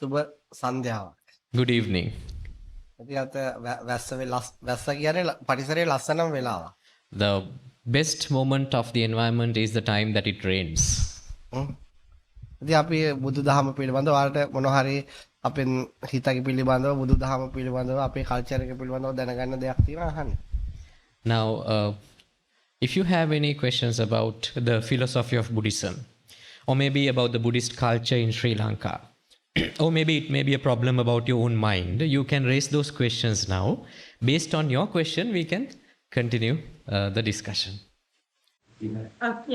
සුබ සන්ධ්‍යාවක්. Good evening. ඉතින් අත වැස්ස කියන්නේ පරිසරයේ ලස්සනම වෙලාව. The best moment of the environment is the time that it rains. ඉතින් අපි බුදුදහම පිළිබඳව ඔයාලට මොන හරි අපෙන් හිතක පිළිබඳව බුදුදහම පිළිබඳව අපේ කල්චර් එක පිළිබඳව දැනගන්න දෙයක් තියෙනවා අහන්න. Now, if you have any questions about the philosophy of Buddhism, or maybe about the Buddhist culture in Sri Lanka, or maybe it may be a problem about your own mind, you can raise those questions now. Based on your question, we can continue the discussion.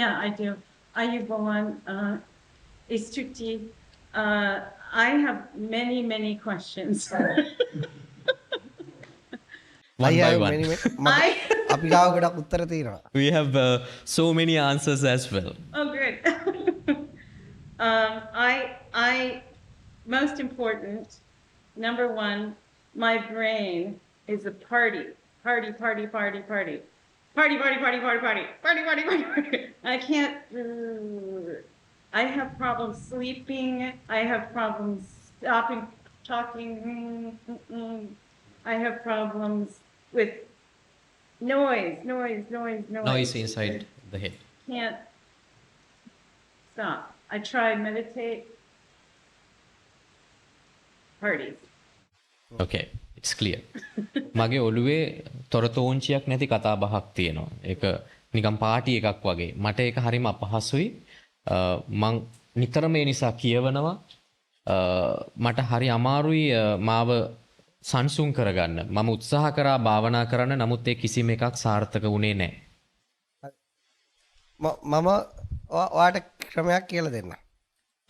Yeah, I do. Ayubowan, Istuti, I have many questions. One by one. අපි ගාව ගොඩක් උත්තර තියෙනවා. We have so many answers as well. Oh, good. I most important, number one, my brain is a party. I can't, I have problems sleeping. I have problems stopping talking. I have problems with noise. Noise inside the head. Can't stop. I try meditate. Parties. Okay, it's clear. මගේ ඔළුවේ තොරතෝංචියක් නැති කතා බහක් තියෙනවා. ඒක නිකන් party එකක් වගේ. මට ඒක හරිම අපහසුයි. මං නිතරම ඒ නිසා කියවනවා. මට හරි අමාරුයි මාව සංසුන් කරගන්න. මම උත්සාහ කරා භාවනා කරන්න. නමුත් ඒ කිසිම එකක් සාර්ථක වුණේ නැහැ. මම ඔයාට ක්‍රමයක් කියලා දෙන්න.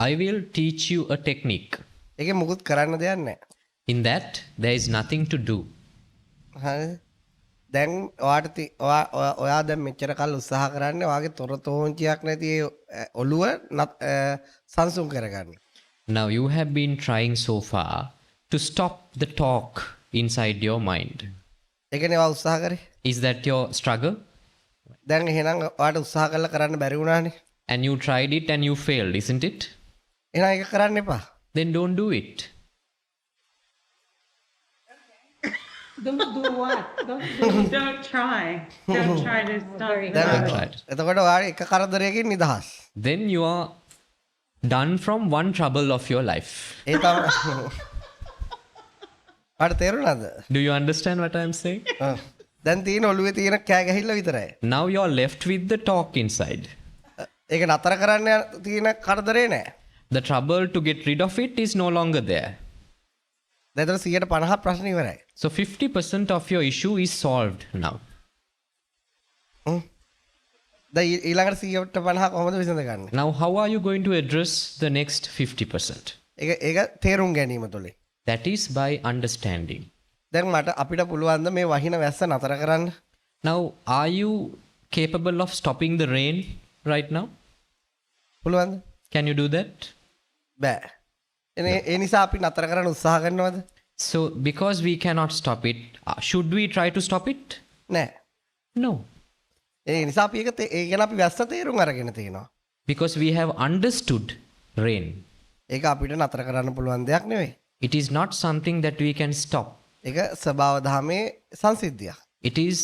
I will teach you a technique. ඒකේ මුකුත් කරන්න දෙයක් නැහැ. In that there is nothing to do. හරි. දැන් ඔයා දැන් මෙච්චර කල් උත්සාහ කරන්නේ ඔයාගේ තොරතෝංචියක් නැති ඔළුව සංසුන් කරගන්න. Now you have been trying so far to stop the talk inside your mind. ඒකනේ ඔයා උත්සාහ කරේ. Is that your struggle? දැන් එහෙනම් ඔයාට උත්සාහ කරලා කරන්න බැරි වුණානේ. And you tried it and you failed, isn't it? එහෙනම් ඒක කරන්න එපා. Then don't do it. Don't do what? Don't try to stop. එතකොට ඔයා එක කරදරයකින් නිදහස්. Then you are done from one trouble of your life. ඒ තමයි. ඔයාට තේරුණාද? Do you understand what I am saying? දැන් තියෙන ඔළුවේ තියෙන කෑ ගැහිල්ල විතරයි. Now you are left with the talk inside. ඒක නතර කරන්න තියෙන කරදරේ නෑ. The trouble to get rid of it is no longer there. දැන් 150 ප්‍රශ්න ඉවරයි. So 50% of your issue is solved now. දැන් ඊළඟට 150 කොහොමද විසඳගන්නේ? Now how are you going to address the next 50%? ඒක තේරුම් ගැනීම තුලින්. That is by understanding. දැන් මට අපිට පුළුවන් ද මේ වහින වැස්ස නතර කරන්න? Now are you capable of stopping the rain right now? පුළුවන්ද? Can you do that? බෑ. ඒ නිසා අපි නතර කරන්න උත්සාහ කරනවද? So because we cannot stop it, should we try to stop it? නෑ. No. ඒ නිසා අපි ඒක ඒ ගැන අපි වැස්ස තේරුම් අරගෙන තියෙනවා. Because we have understood rain. ඒක අපිට නතර කරන්න පුළුවන් දෙයක් නෙවෙයි. It is not something that we can stop. ඒක ස්වභාව ධර්මයේ සංසිද්ධියක්. It is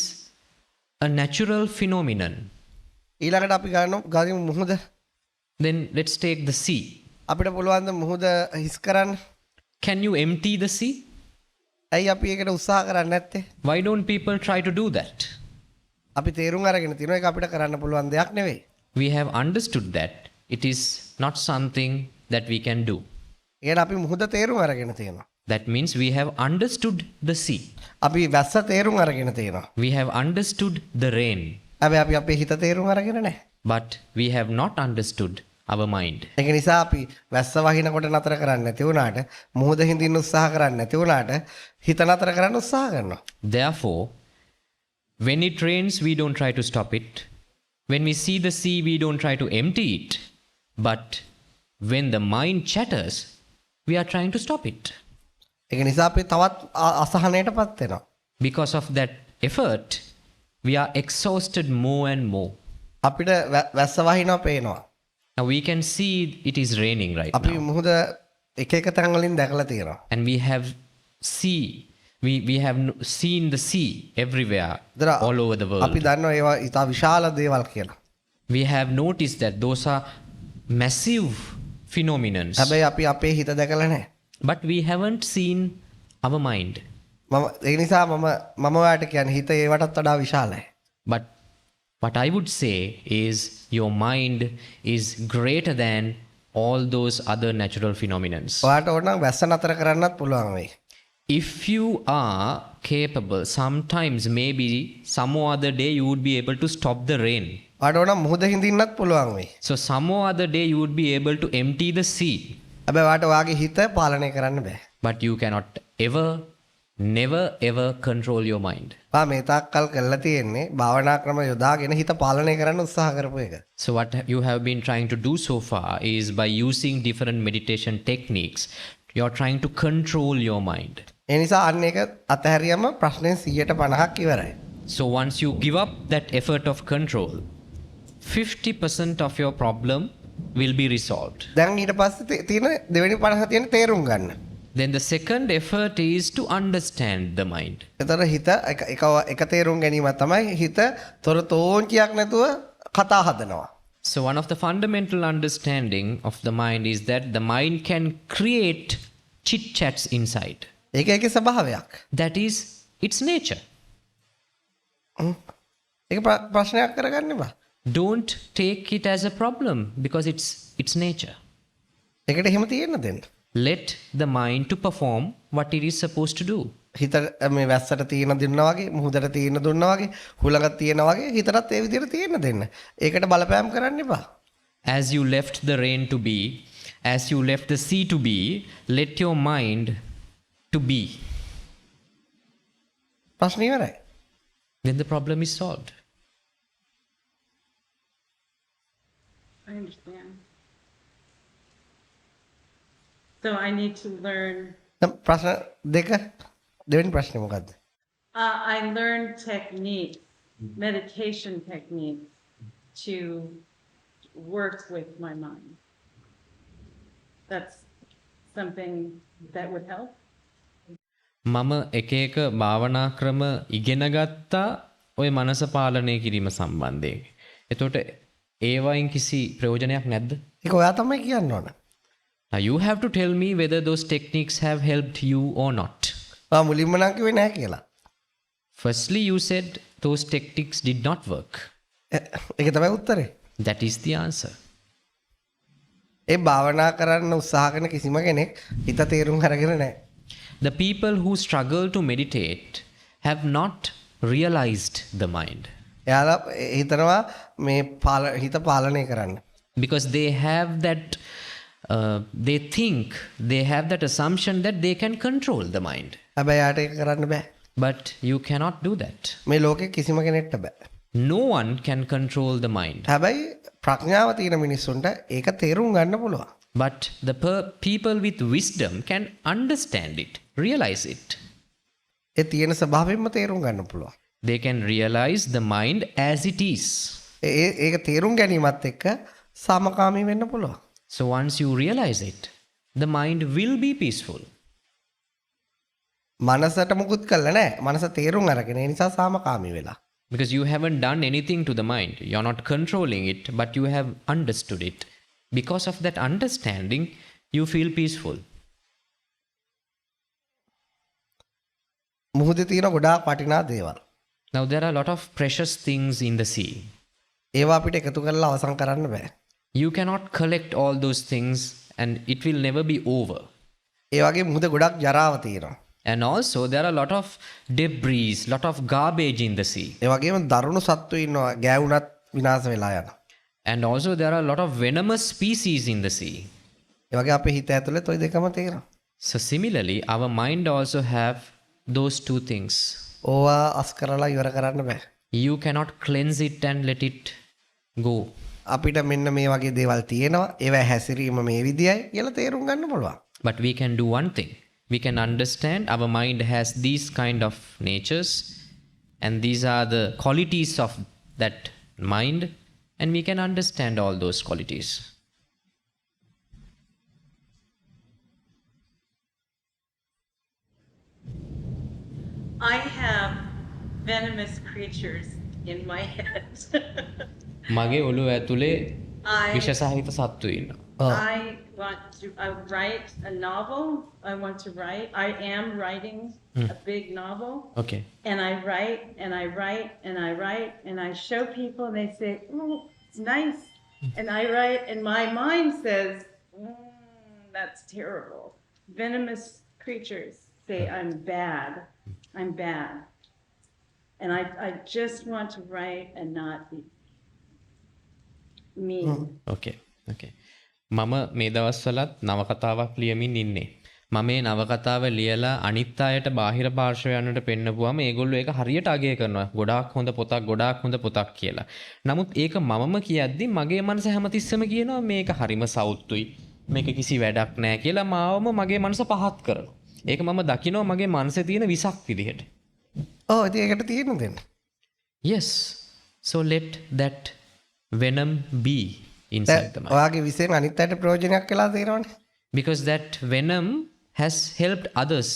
a natural phenomenon. ඊළඟට අපි ගනිමු මුහුද. Then let's take the sea. අපිට පුළුවන් ද මුහුද හිස් කරන්න? Can you empty the sea? ඇයි අපි ඒකට උත්සාහ කරන්නේ නැත්තේ? Why don't people try to do that? අපි තේරුම් අරගෙන තියෙනවා ඒක අපිට කරන්න පුළුවන් දෙයක් නෙවෙයි. We have understood that it is not something that we can do. ඒකට අපි මුහුද තේරුම් අරගෙන තියෙනවා. That means we have understood the sea. අපි වැස්ස තේරුම් අරගෙන තියෙනවා. We have understood the rain. හැබැයි අපි අපේ හිත තේරුම් අරගෙන නැහැ. But we have not understood our mind. ඒක නිසා අපි වැස්ස වහිනකොට නතර කරන්නේ නැති වුණාට මුහුද හින්දින්න උත්සාහ කරන්නේ නැති වුණාට හිත නතර කරන්න උත්සාහ කරනවා. Therefore, when it rains, we don't try to stop it. When we see the sea, we don't try to empty it. But when the mind chatters, we are trying to stop it. ඒක නිසා අපි තවත් අසහනයටපත් වෙනවා. Because of that effort, we are exhausted more and more. අපිට වැස්ස වහිනවා පේනවා. Now we can see it is raining right අපි now. මුහුද එක එක තැන් වලින් දැකලා තියෙනවා. And we have seen the sea everywhere, දර all over the අපි world. දන්නවා ඒවා ඉතා විශාල දේවල් කියලා. We have noticed that those are massive phenomenons. හැබැයි අපි අපේ හිත දැකලා නැහැ. But we haven't seen our mind. මම ඒ නිසා මම ඔයාලට කියන්නේ හිත ඒවටත් වඩා විශාලයි. But what I would say is your mind is greater than all those other natural phenomenons. ඔයාලට ඕන නම් වැස්ස නතර කරන්නත් පුළුවන් වෙයි. If you are capable, sometimes maybe some other day you would be able to stop the rain. ඔයාලට ඕන නම් මුහුද හිඳින්නත් පුළුවන් වෙයි. So some other day you would be able to empty the sea. හැබැයි ඔයාලට ඔයාගේ හිත පාලනය කරන්න බෑ. But you cannot never control your mind. මම මේ තාක්කල් කරලා තියෙන්නේ භාවනා ක්‍රම යොදාගෙන හිත පාලනය කරන්න උත්සාහ කරපු එක. So what you have been trying to do so far is by using different meditation techniques, you are trying to control your mind. ඒ නිසා අන්න ඒක අතහැරියම ප්‍රශ්නේ 150ක් ඉවරයි. So once you give up that effort of control, 50% of your problem will be resolved. දැන් ඊට පස්සේ තියෙන දෙවෙනි 50 තියෙන තේරුම් ගන්න. Then the second effort is to understand the mind. එතකොට හිත එක තේරුම් ගැනීම තමයි හිත තොරතෝංචියක් නැතුව කතා හදනවා. So one of the fundamental understanding of the mind is that the mind can create chit chats inside. ඒක ඒකේ ස්වභාවයක්. That is its nature. ඒක ප්‍රශ්නයක් කරගන්න එපා. Don't take it as a problem because it's its nature. ඒකට එහෙම තියෙන්න දෙන්න. Let the mind to perform what it is supposed to do. හිත මේ වැස්සට තියෙන දුන්නා වගේ මුහුදට තියෙන දුන්නා වගේ හුලඟ තියෙන වගේ හිතටත් ඒ විදිහට තියෙන්න දෙන්න. ඒකට බලපෑම් කරන්න එපා. As you left the rain to be, as you left the sea to be, let your mind to be. ප්‍රශ්නේ ඉවරයි. Then the problem is solved. I understand. So I need to learn. දැන් ප්‍රශ්න දෙක දෙවෙනි ප්‍රශ්නේ මොකද්ද? I learned techniques, meditation techniques, to work with my mind. That's something that would help. මම එක එක භාවනා ක්‍රම ඉගෙන ගත්තා ඔය මනස පාලනය කිරීම සම්බන්ධයෙන්. එතකොට ඒවයින් කිසි ප්‍රයෝජනයක් නැද්ද? ඒක ඔයා තමයි කියන්න ඕන. Now you have to tell me whether those techniques have helped you or not. මම මුලින්ම නම් කිව්වේ නැහැ කියලා. Firstly, you said those techniques did not work. ඒක තමයි උත්තරේ. That is the answer. ඒ භාවනා කරන්න උත්සාහ කරන කිසිම කෙනෙක් හිත තේරුම් අරගෙන නැහැ. The people who struggle to meditate have not realized the mind. එයාලා හිතනවා මේ හිත පාලනය කරන්න. Because they have that, they think, they have that assumption that they can control the mind. හැබැයි යාට ඒක කරන්න බෑ. But you cannot do that. මේ ලෝකේ කිසිම කෙනෙක්ට බෑ. No one can control the mind. හැබැයි ප්‍රඥාව තියෙන මිනිස්සුන්ට ඒක තේරුම් ගන්න පුළුවන්. But the people with wisdom can understand it, realize it. ඒ තියෙන ස්වභාවයෙන්ම තේරුම් ගන්න පුළුවන්. They can realize the mind as it is. ඒක තේරුම් ගැනීමත් එක්ක සමකාමී වෙන්න පුළුවන්. So once you realize it, the mind will be peaceful. මනසට මුකුත් කළා නැහැ. මනස තේරුම් අරගෙන ඒ නිසා සමකාමී වෙලා. Because you haven't done anything to the mind. You're not controlling it, but you have understood it. Because of that understanding, you feel peaceful. මුහුදේ තියෙන ගොඩාක් වටිනා දේවල්. Now there are a lot of precious things in the sea. ඒවා අපිට එකතු කරලා අවසන් කරන්න බෑ. You cannot collect all those things and it will never be over. ඒ වගේ මුහුදේ ගොඩක් ජරාව තියෙනවා. And also there are a lot of debris, lot of garbage in the sea. ඒ වගේම දරුණු සත්තු ඉන්නවා ගෑවුනත් විනාශ වෙලා යනවා. And also there are a lot of venomous species in the sea. ඒ වගේ අපේ හිත ඇතුලේ toy දෙකම තියෙනවා. So similarly, our mind also have those two things. ඕවා අස් කරලා ඉවර කරන්න බෑ. You cannot cleanse it and let it go. අපිට මෙන්න මේ වගේ දේවල් තියෙනවා. ඒවා හැසිරීම මේ විදියයි කියලා තේරුම් ගන්න පුළුවන්. But we can do one thing. We can understand our mind has these kind of natures and these are the qualities of that mind and we can understand all those qualities. I have venomous creatures in my head. මගේ ඔළුව ඇතුලේ I විෂසහිත සත්තු ඉන්නවා. I write a novel. I want to write. I am writing a big novel. Okay. And I write and I write and I write and I show people and they say, "Oh, it's nice." And I write and my mind says, "That's terrible." Venomous creatures say I'm bad. I'm bad. And I just want to write and not be mean. Okay. මම මේ දවස්වලත් නවකතාවක් ලියමින් ඉන්නේ. මම මේ නවකතාව ලියලා අනිත් අයට බාහිර පාර්ශවයන්ට පෙන්නපුවාම ඒගොල්ලෝ ඒක හරියට අගය කරනවා. ගොඩාක් හොඳ පොතක් කියලා. නමුත් ඒක මමම කියද්දි මගේ මනස හැමතිස්සෙම කියනවා මේක හරිම සෞතුයි. මේක කිසි වැඩක් නෑ කියලා මාවම මගේ මනස පහත් කරනවා. ඒක මම දකිනවා මගේ මනසේ තියෙන විසක් විදිහට. ඔව් ඉතින් ඒකට තියෙන දෙන්න. Yes. So let that venom be inside the mind. ඔයාගේ විසෙන් අනිත් අයට ප්‍රයෝජනයක් වෙලා තියෙනවනේ. Because that venom has helped others.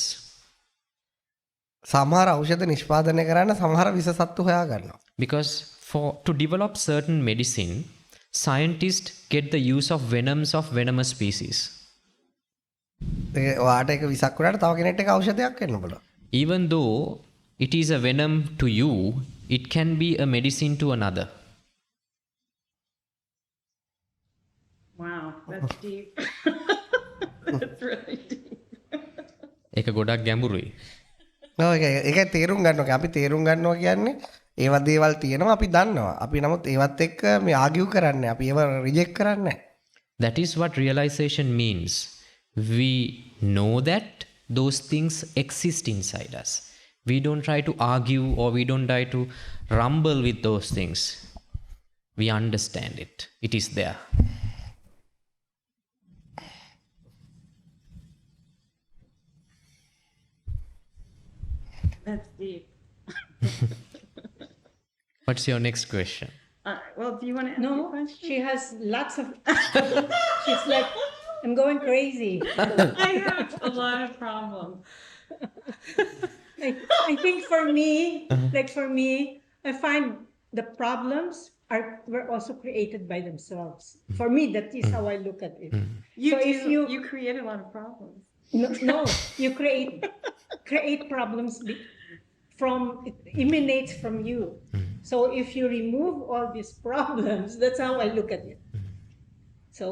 සමහර ඖෂධ නිෂ්පාදනය කරන්න සමහර විස සත්තු හොයා ගන්නවා. Because to develop certain medicine, scientists get the use of venoms of venomous species. ඔයාට ඒක විසක් වුණාට තව කෙනෙක්ට ඒක ඖෂධයක් වෙන්න පුළුවන්. Even though it is a venom to you, it can be a medicine to another. Wow, that's deep. That's really deep. ඒක ගොඩක් ගැඹුරුයි. ඔව් ඒක තේරුම් ගන්න ඕනේ. අපි තේරුම් ගන්නවා කියන්නේ ඒවා දේවල් තියෙනවා අපි දන්නවා. අපි නමුත් ඒවත් එක්ක මේ ආගියු කරන්නේ. අපි ඒව රිජෙක්ට් කරන්නේ නැහැ. That is what realization means. We know that those things exist inside us. We don't try to argue or we don't try to rumble with those things. We understand it. It is there. That's deep. What's your next question? Well, do you want to ask a No, question? she has lots of. She's like, I'm going crazy. I have a lot of problems. I think for me, I find the problems were also created by themselves. For me, that is how I look at it. So if You create a lot of problems. no, you create problems it emanates from you. So if you remove all these problems, that's how I look at it. So,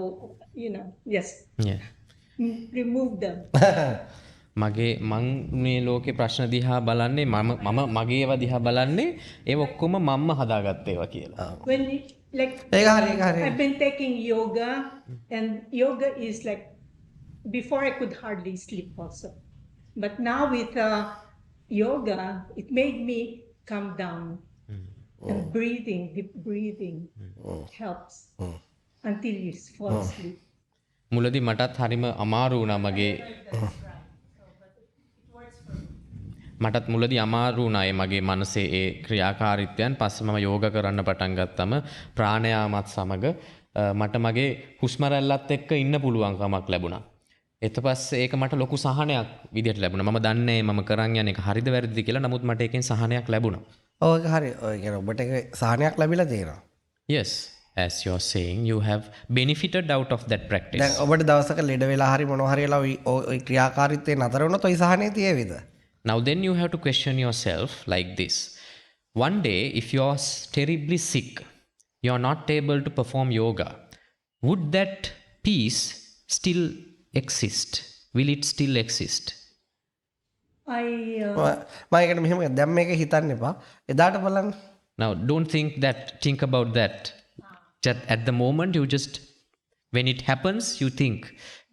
yes, Yeah. remove them. මං මේ ලෝකේ ප්‍රශ්න දිහා බලන්නේ මම මගේ ඒවා දිහා බලන්නේ ඒ ඔක්කොම මම්ම හදාගත්ත ඒවා කියලා. When ඒක හරි. I've been taking yoga, and yoga is like, before I could hardly sleep also, but now with yoga it made me calm down, and deep breathing helps until you fall asleep. මුලදී මටත් හරිම අමාරු වුණා මටත් මුලදී අමාරු වුණා මගේ මනසේ ඒ ක්‍රියාකාරීත්වයන්. පස්සේ මම යෝගා කරන්න පටන් ගත්තම ප්‍රාණයාමත් සමග මට මගේ හුස්ම රැල්ලත් එක්ක ඉන්න පුළුවන්කමක් ලැබුණා. ඊට පස්සේ ඒක මට ලොකු සහනයක් විදියට ලැබුණා. මම දන්නේ මම කරන් යන එක හරිද වැරදිද කියලා. නමුත් මට ඒකෙන් සහනයක් ලැබුණා. ඔව් ඒක හරි. ඔය කියන්නේ ඔබට ඒක සහනයක් ලැබිලා තියෙනවා. Yes, as you're saying, you have benefited out of that practice. දැන් ඔබට දවසක ලෙඩ වෙලා හරි මොනවා හරි වෙලා ඔය ක්‍රියාකාරීත්වය නතර වුණොත් ඔය සහනේ තියේවිද? Now then you have to question yourself like this. One day, if you are terribly sick, you are not able to perform yoga, would that peace still exist? Will it still exist? මම ඒකට මෙහෙම දැන් මේක හිතන්න එපා. එදාට බලන්න. Now don't think about that. Just at the moment, you just, when it happens, you think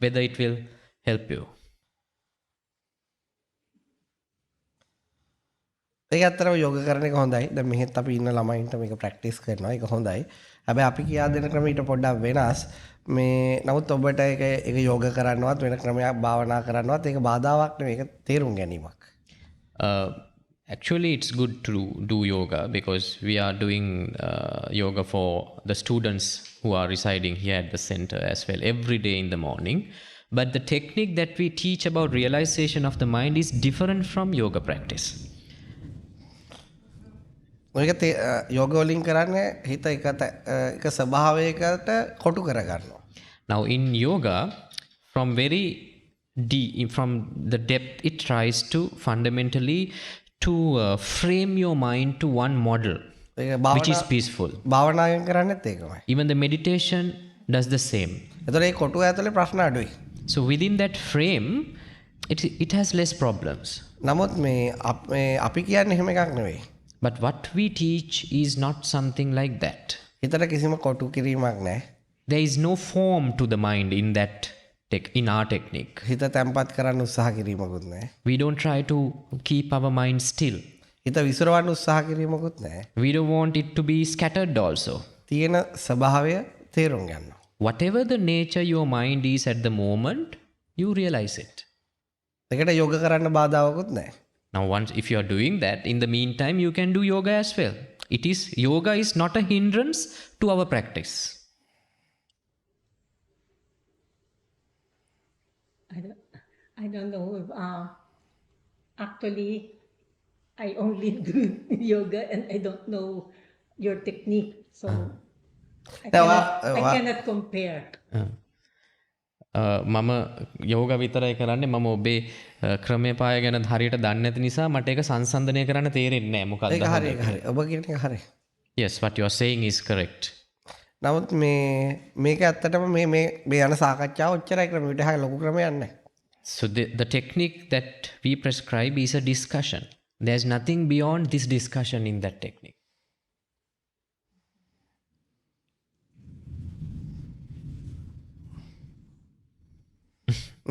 whether it will help you. ඒක ඇත්තටම යෝග කරන එක හොඳයි. දැන් මෙහෙත් අපි ඉන්න ළමයින්ට මේක ප්‍රැක්ටිස් කරනවා. ඒක හොඳයි. හැබැයි අපි කියා දෙන ක්‍රම ඊට පොඩ්ඩක් වෙනස්. මේ නමුත් ඔබට ඒක යෝග කරන්නවත් වෙන ක්‍රමයක් භාවනා කරන්නවත් ඒක බාධාවක් නෙවෙයි. ඒක තේරුම් ගැනීමක්. Actually, it's good to do yoga because we are doing yoga for the students who are residing here at the center as well every day in the morning. But the technique that we teach about realization of the mind is different from yoga practice. ඔයක යෝග වලින් කරන්නේ හිත එක ස්වභාවයකට කොටු කරගන්නවා. Now in yoga, from very deep, from the depth, it tries to fundamentally to frame your mind to one model, ඒක which is peaceful. භාවනාවෙන් කරන්නේත් ඒකමයි. Even the meditation does the same. එතකොට මේ කොටුව ඇතුලේ ප්‍රශ්න අඩුයි. So within that frame, it has less problems. නමුත් මේ අපි කියන්නේ එහෙම එකක් නෙවෙයි. But what we teach is not something like that. හිතට කිසිම කොටු කිරීමක් නැහැ. There is no form to the mind in that in our technique. හිත තැම්පත් කරන්න උත්සාහ කිරීමකුත් නැහැ. We don't try to keep our mind still. හිත විසිරවන්න උත්සාහ කිරීමකුත් නැහැ. We don't want it to be scattered also. තියෙන ස්වභාවය තේරුම් ගන්නවා. Whatever the nature your mind is at the moment, you realize it. ඒකට යෝග කරන්න බාධාවකුත් නැහැ. Now once if you are doing that, in the meantime you can do yoga as well. Yoga is not a hindrance to our practice. I don't know if actually I only do yoga and I don't know your technique, so I cannot compare. මම යෝග විතරයි කරන්නේ. මම ඔබේ ක්‍රමය පාය ගැන හරියට දන්නේ නැති නිසා මට ඒක සංසන්දනය කරන්න තේරෙන්නේ නැහැ. මොකක්ද? ඒක හරි ඒක හරි. ඔබ කියන එක හරි. Yes, what you are saying is correct. නමුත් මේක ඇත්තටම මේ යන සාකච්ඡාව ඔච්චරයි ක්‍රමයට හරිය ලොකු ක්‍රමයක් නැහැ. So the technique that we prescribe is a discussion. There's nothing beyond this discussion in that technique.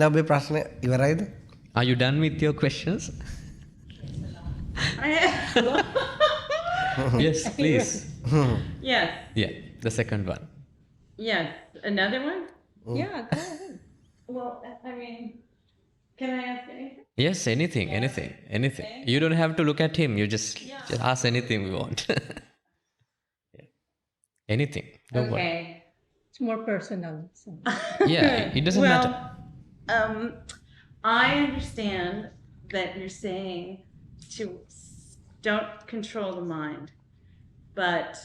ඔබේ ප්‍රශ්න ඉවරයිද? Are you done with your questions? Yes, please. Yes, Yeah, the second one. yes. Another one? Yeah, go ahead. Well, I mean, can I ask anything? Yes, anything. You don't have to look at him. You just ask anything we want. Yeah. Anything. Don't worry. Okay. It's more personal. So. Yeah, it doesn't matter. I understand that you're saying to don't control the mind, but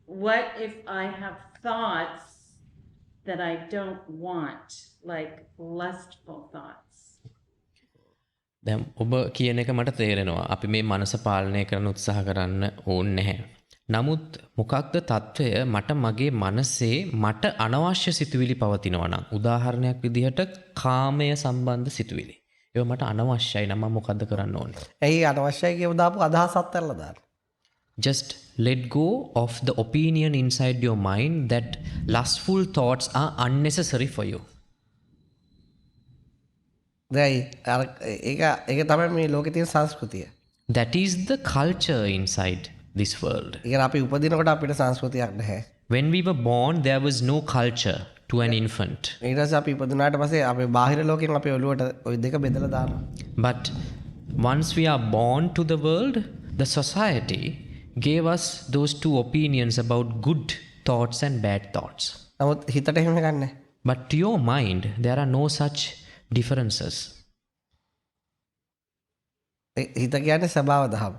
what if I have thoughts that I don't want, like lustful thoughts? දැන් ඔබ කියන එක මට තේරෙනවා. අපි මේ මනස පාලනය කරන්න උත්සාහ කරන්න ඕනේ නැහැ. නමුත් මොකක්ද తত্ত্বය? මට මගේ මනසේ මට අනවශ්‍ය සිතුවිලි පවතිනවා නම්, උදාහරණයක් විදිහට කාමය සම්බන්ධ සිතුවිලි. ඒවා මට අනවශ්‍යයි නම් මම මොකද්ද කරන්න ඕනේ? ඇයි අනවශ්‍යයි කියව දාපු අදහස් අත්හැරලා දාන්න. Just let go of the opinion inside your mind that lustful thoughts are unnecessary for you. දැයි ඒක තමයි මේ ලෝකේ තියෙන සංස්කෘතිය. That is the culture inside this world. ඒ කියන්නේ අපි උපදිනකොට අපිට සංස්කෘතියක් නැහැ. When we were born, there was no culture to an infant. ඊට පස්සේ අපි ඉපදුනාට පස්සේ අපේ බාහිර ලෝකෙන් අපේ ඔළුවට ওই දෙක බෙදලා දානවා. But once we are born to the world, the society gave us those two opinions about good thoughts and bad thoughts. නමුත් හිතට එහෙම එකක් නැහැ. But to your mind, there are no such differences. හිත කියන්නේ ස්වභාව දහම.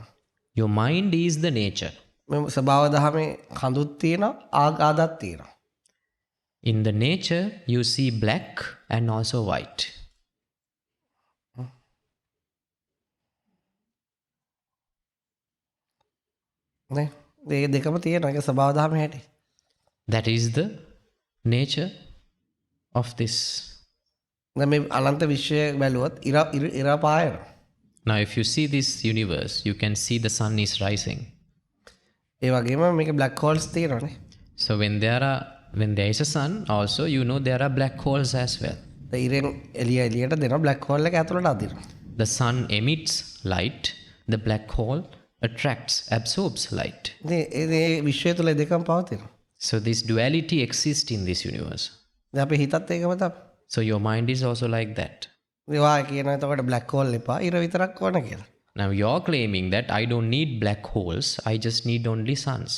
Your mind is the nature. මේ ස්වභාව දහමේ කඳුත් තියෙනවා ආගාදක් තියෙනවා. In the nature, you see black and also white. නේ මේ දෙකම තියෙනවා. ඒක ස්වභාව දහමේ හැටි. That is the nature of this. දැන් මේ අනන්ත විශ්වය බැලුවොත් ඉර පායනවා. Now, if you see this universe, you can see the sun is rising. ඒ වගේම මේක බ්ලැක් හෝල්ස් තියෙනවානේ. So when there is a sun, also you know there are black holes as well. ඉරෙන් එළියට දෙනවා බ්ලැක් හෝල් එක ඇතුළට අදිනවා. The sun emits light, the black hole absorbs light. ඉතින් ඒ විශ්වය තුල දෙකම පවතිනවා. So this duality exists in this universe. දැන් අපේ හිතත් ඒකම තමයි. So your mind is also like that. ඒවා කියනවා එතකොට බ්ලැක් හෝල් එපා ඉර විතරක් ඕන කියලා. Now you're claiming that I don't need black holes, I just need only suns.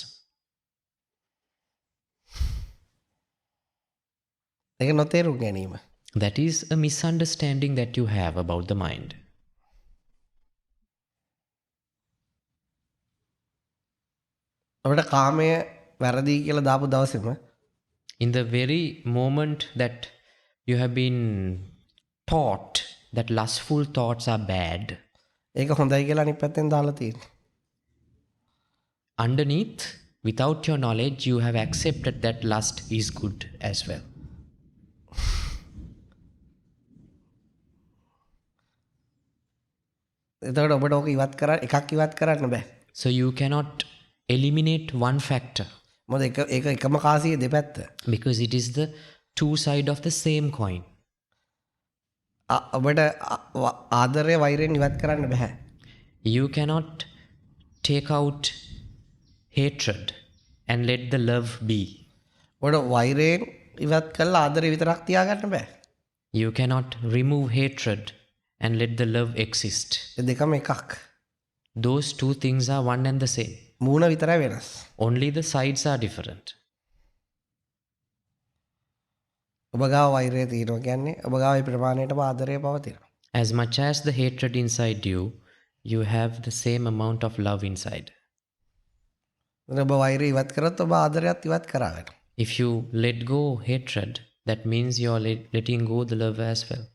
ඒක නොතේරුම් ගැනීම. That is a misunderstanding that you have about the mind. අපිට කාමය වැරදි කියලා දාපු දවසේම In the very moment that you have been taught that lustful thoughts are bad, ඒක හොඳයි කියලා අනිත් පැත්තෙන් දාලා තියෙන්නේ. underneath, without your knowledge, you have accepted that lust is good as well. එතකොට ඔබට ඕක එකක් ඉවත් කරන්න බෑ. So you cannot eliminate one factor මොකද ඒක එකම කාසියේ දෙපැත්ත. because it is the two side of the same coin. ඔබට ආදරය වෛරයෙන් ඉවත් කරන්න බෑ. You cannot take out hatred and let the love be. ඔබට වෛරයෙන් ඉවත් කළා ආදරය විතරක් තියාගන්න බෑ. You cannot remove hatred and let the love exist. ඒ දෙකම එකක්. Those two things are one and the same. මූණ විතරයි වෙනස්. Only the sides are different. ඔබ ගාව වෛරය තියෙනවා කියන්නේ ඔබ ගාව ඒ ප්‍රමාණයටම ආදරය පවතිනවා. As much as the hatred inside you, you have the same amount of love inside. ඔබ වෛරය ඉවත් කරත් ඔබ ආදරයත් ඉවත් කරාගෙන. If you let go hatred, that means you are letting go the love as well.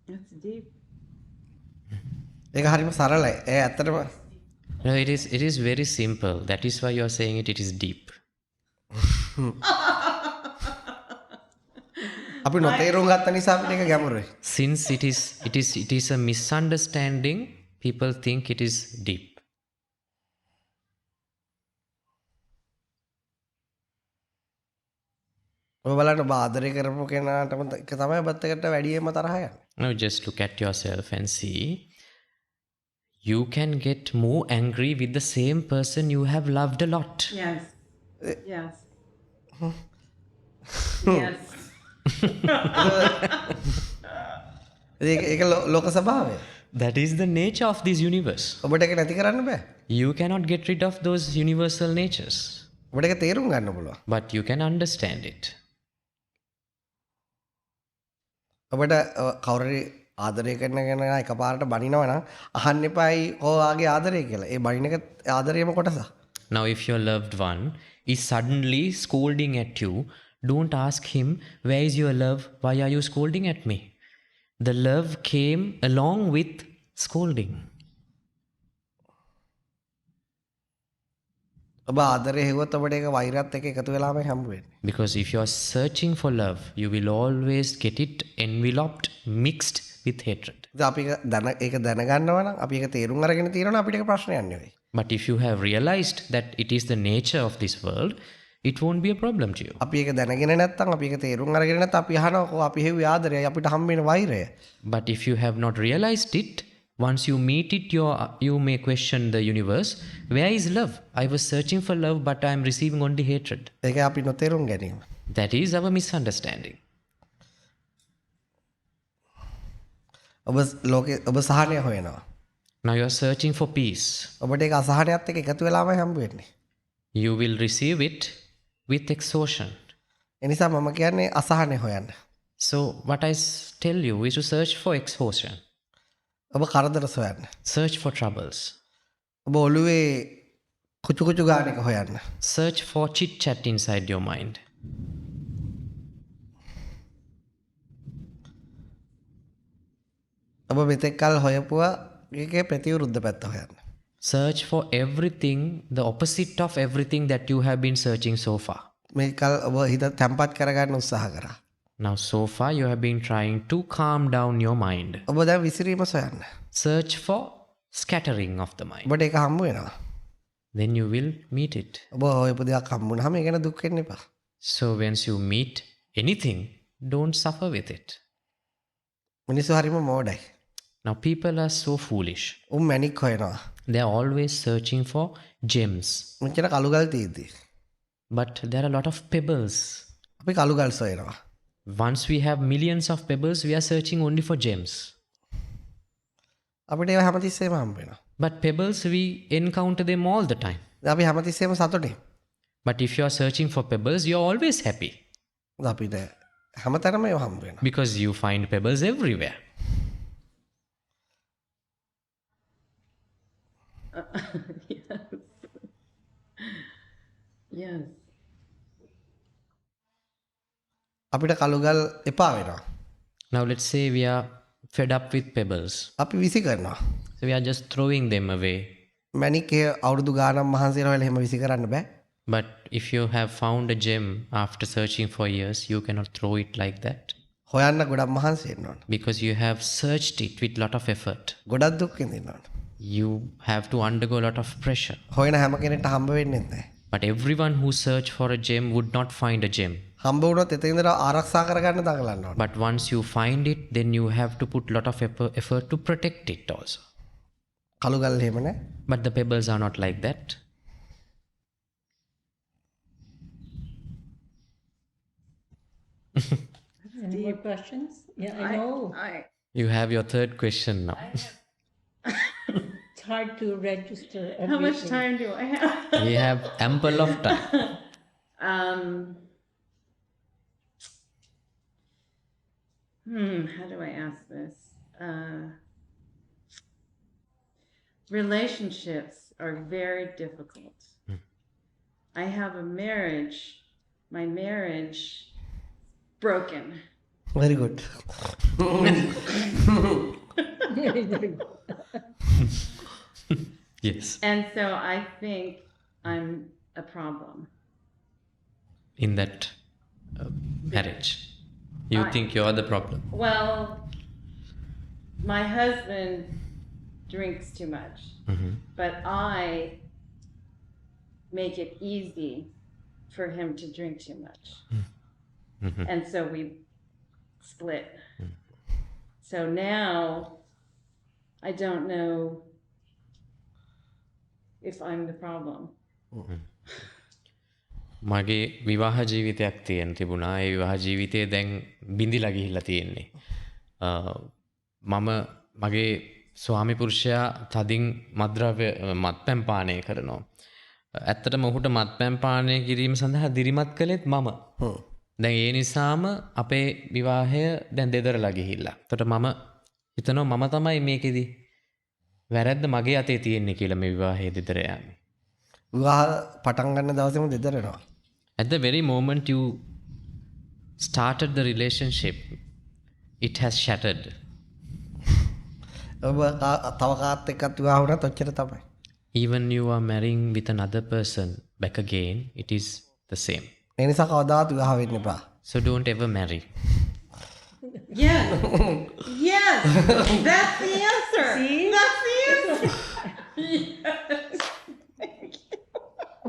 That's deep. ඒක හරිම සරලයි. ඒ ඇත්තටම No, it is very simple. That is why you are saying it is deep. අපි නොතේරුම් ගත්ත නිසා අපිට ඒක ගැඹුරුයි. Since it is a misunderstanding, people think it is deep. ඔබ බලන්න ඔබ ආදරය කරපු කෙනාටම එක තමයි ඔබත් එක්කට වැඩියෙන්ම තරහ යන්නේ. Now just look at yourself and see. You can get more angry with the same person you have loved a lot. Yes. Yes. Yes. ඒක ලෝක ස්වභාවය. That is the nature of this universe. ඔබට ඒක නැති කරන්න බෑ. You cannot get rid of those universal natures, ඔබට ඒක තේරුම් ගන්න පුළුවන්. but you can understand it. ඔබට කවුරුරි ආදරය කරන කෙනා එකපාරට බනිනවා නම් අහන්න එපායි ඔයාගේ ආදරය කියලා. ඒ බනින එක ආදරයේම කොටසක්. Now, if your loved one is suddenly scolding at you, don't ask him, where is your love? Why are you scolding at me? The love came along with scolding. ඔබ ආදරය හෙව්වොත් ඔබට ඒක වෛරයත් එක්ක එකතු වෙලාම හම්බ වෙන්නේ. Because if you are searching for love, you will always get it enveloped, mixed with hatred. ඉතින් අපි ඒක දැනගන්නවා නම් අපි ඒක තේරුම් අරගෙන තියෙනවා නම් අපිට ඒක ප්‍රශ්නයක් නෙවෙයි. But if you have realized that it is the nature of this world, it won't be a problem to you. අපි ඒක දැනගෙන නැත්නම් අපි ඒක තේරුම් අරගෙන නැත්නම් අපි අහනවා අපි හෙව්වේ ආදරයයි අපිට හම්බ වෙන වෛරය. But if you have not realized it, once you meet it, you may question the universe. Where is love? I was searching for love, but I am receiving only hatred. ඒක අපි නොතේරුම් ගැනීම. That is our misunderstanding. ඔබ ලෝකේ ඔබ සහනය හොයනවා. Now you are searching for peace. ඔබට ඒක අසහනයත් එක්ක එකතු වෙලාමයි හම්බ වෙන්නේ. You will receive it with exhaustion. ඒ නිසා මම කියන්නේ අසහනය හොයන්න. So what I tell you is to search for exhaustion. ඔබ කරදර සොයන්න. Search for troubles. ඔබ ඔළුවේ කුචු ගාන එක හොයන්න. Search for chit chat inside your mind. ඔබ මෙතෙක් කල් හොයපුවා ඒකේ ප්‍රතිවිරුද්ධ පැත්ත හොයන්න. Search for everything, the opposite of everything that you have been searching so far. මේ කල් ඔබ හිත තැම්පත් කරගන්න උත්සාහ කරා. Now so far you have been trying to calm down your mind. ඔබ දැන් විසිරීම සොයන්න. Search for scattering of the mind. ඔබට ඒක හම්බ වෙනවා. Then you will meet it. ඔබ හොයපු දෙයක් හම්බුනහම ඒ ගැන දුක් වෙන්න එපා. So once you meet anything, don't suffer with it. මිනිස්සු හරිම මෝඩයි. Now people are so foolish. උන් මැණික් හොයනවා. They are always searching for gems. මෙච්චර කළුගල් තියෙද්දි. But there are a lot of pebbles. අපි කළුගල් සොයනවා. Once we have millions of pebbles, we are searching only for gems. අපිට ඒවා හැමතිස්සෙම හම්බ වෙනවා. But pebbles, we encounter them all the time. අපි හැමතිස්සෙම සතුටින්. But if you are searching for pebbles, you are always happy. අපිට හැමතැනම ඒවා හම්බ වෙනවා. Because you find pebbles everywhere. Yes. Yes. අපිට කළුගල් එපා වෙනවා. Now let's say we are fed up with pebbles. අපි විසි කරනවා. So we are just throwing them away. මැණික් අවුරුදු ගානක් මහන්සි වෙලා එහෙම විසි කරන්න බෑ. But if you have found a gem after searching for years, you cannot throw it like that. හොයන්න ගොඩක් මහන්සි වෙන්න ඕන. Because you have searched it with lot of effort. ගොඩක් දුක් විඳින්න ඕන. You have to undergo a lot of pressure. හොයන හැම කෙනෙක්ට හම්බ වෙන්නේ නැහැ. But everyone who search for a gem would not find a gem. හම්බ වුණොත් එතන ඉඳලා ආරක්ෂා කරගන්න දඟලන්න ඕන. But once you find it, then you have to put lot of effort to protect it also. කළුගල් එහෙම නැහැ. But the pebbles are not like that. Any more questions? Yeah, I know. You have your third question now. It's hard to register everything. How much time do I have? We have ample of time. How do I ask this? Relationships are very difficult. I have a marriage. My marriage broken. Very good. Yes. And so I think I'm a problem. In that marriage. You think you're the problem. Well, my husband drinks too much, but I make it easy for him to drink too much. And so we split. So now I don't know if I'm the problem. මගේ විවාහ ජීවිතයක් තියෙන තිබුණා. ඒ විවාහ ජීවිතේ දැන් බිඳිලා ගිහිල්ලා තියෙන්නේ. මම මගේ ස්වාමි පුරුෂයා තදින් මත්ද්‍රව්‍ය මත්පැන් පානය කරනවා. ඇත්තටම ඔහුට මත්පැන් පානය කිරීම සඳහා දිරිමත් කළෙත් මම. දැන් ඒ නිසාම අපේ විවාහය දැන් දෙදරලා ගිහිල්ලා. එතකොට මම හිතනවා මම තමයි මේකෙදි වැරද්ද මගේ අතේ තියෙන්නේ කියලා මේ විවාහයේ දෙදර යන්නේ. විවාහ පටන් ගන්න දවසේම දෙදරනවා. At the very moment you started the relationship, it has shattered. ඔබ තව කාත් එක්කත් විවාහ වුණත් ඔච්චර තමයි. Even you are marrying with another person back again, it is the same. ඒ නිසා කවදාවත් විවාහ වෙන්න එපා. So don't ever marry. Yes. Yes. That's the answer. See? That's the answer.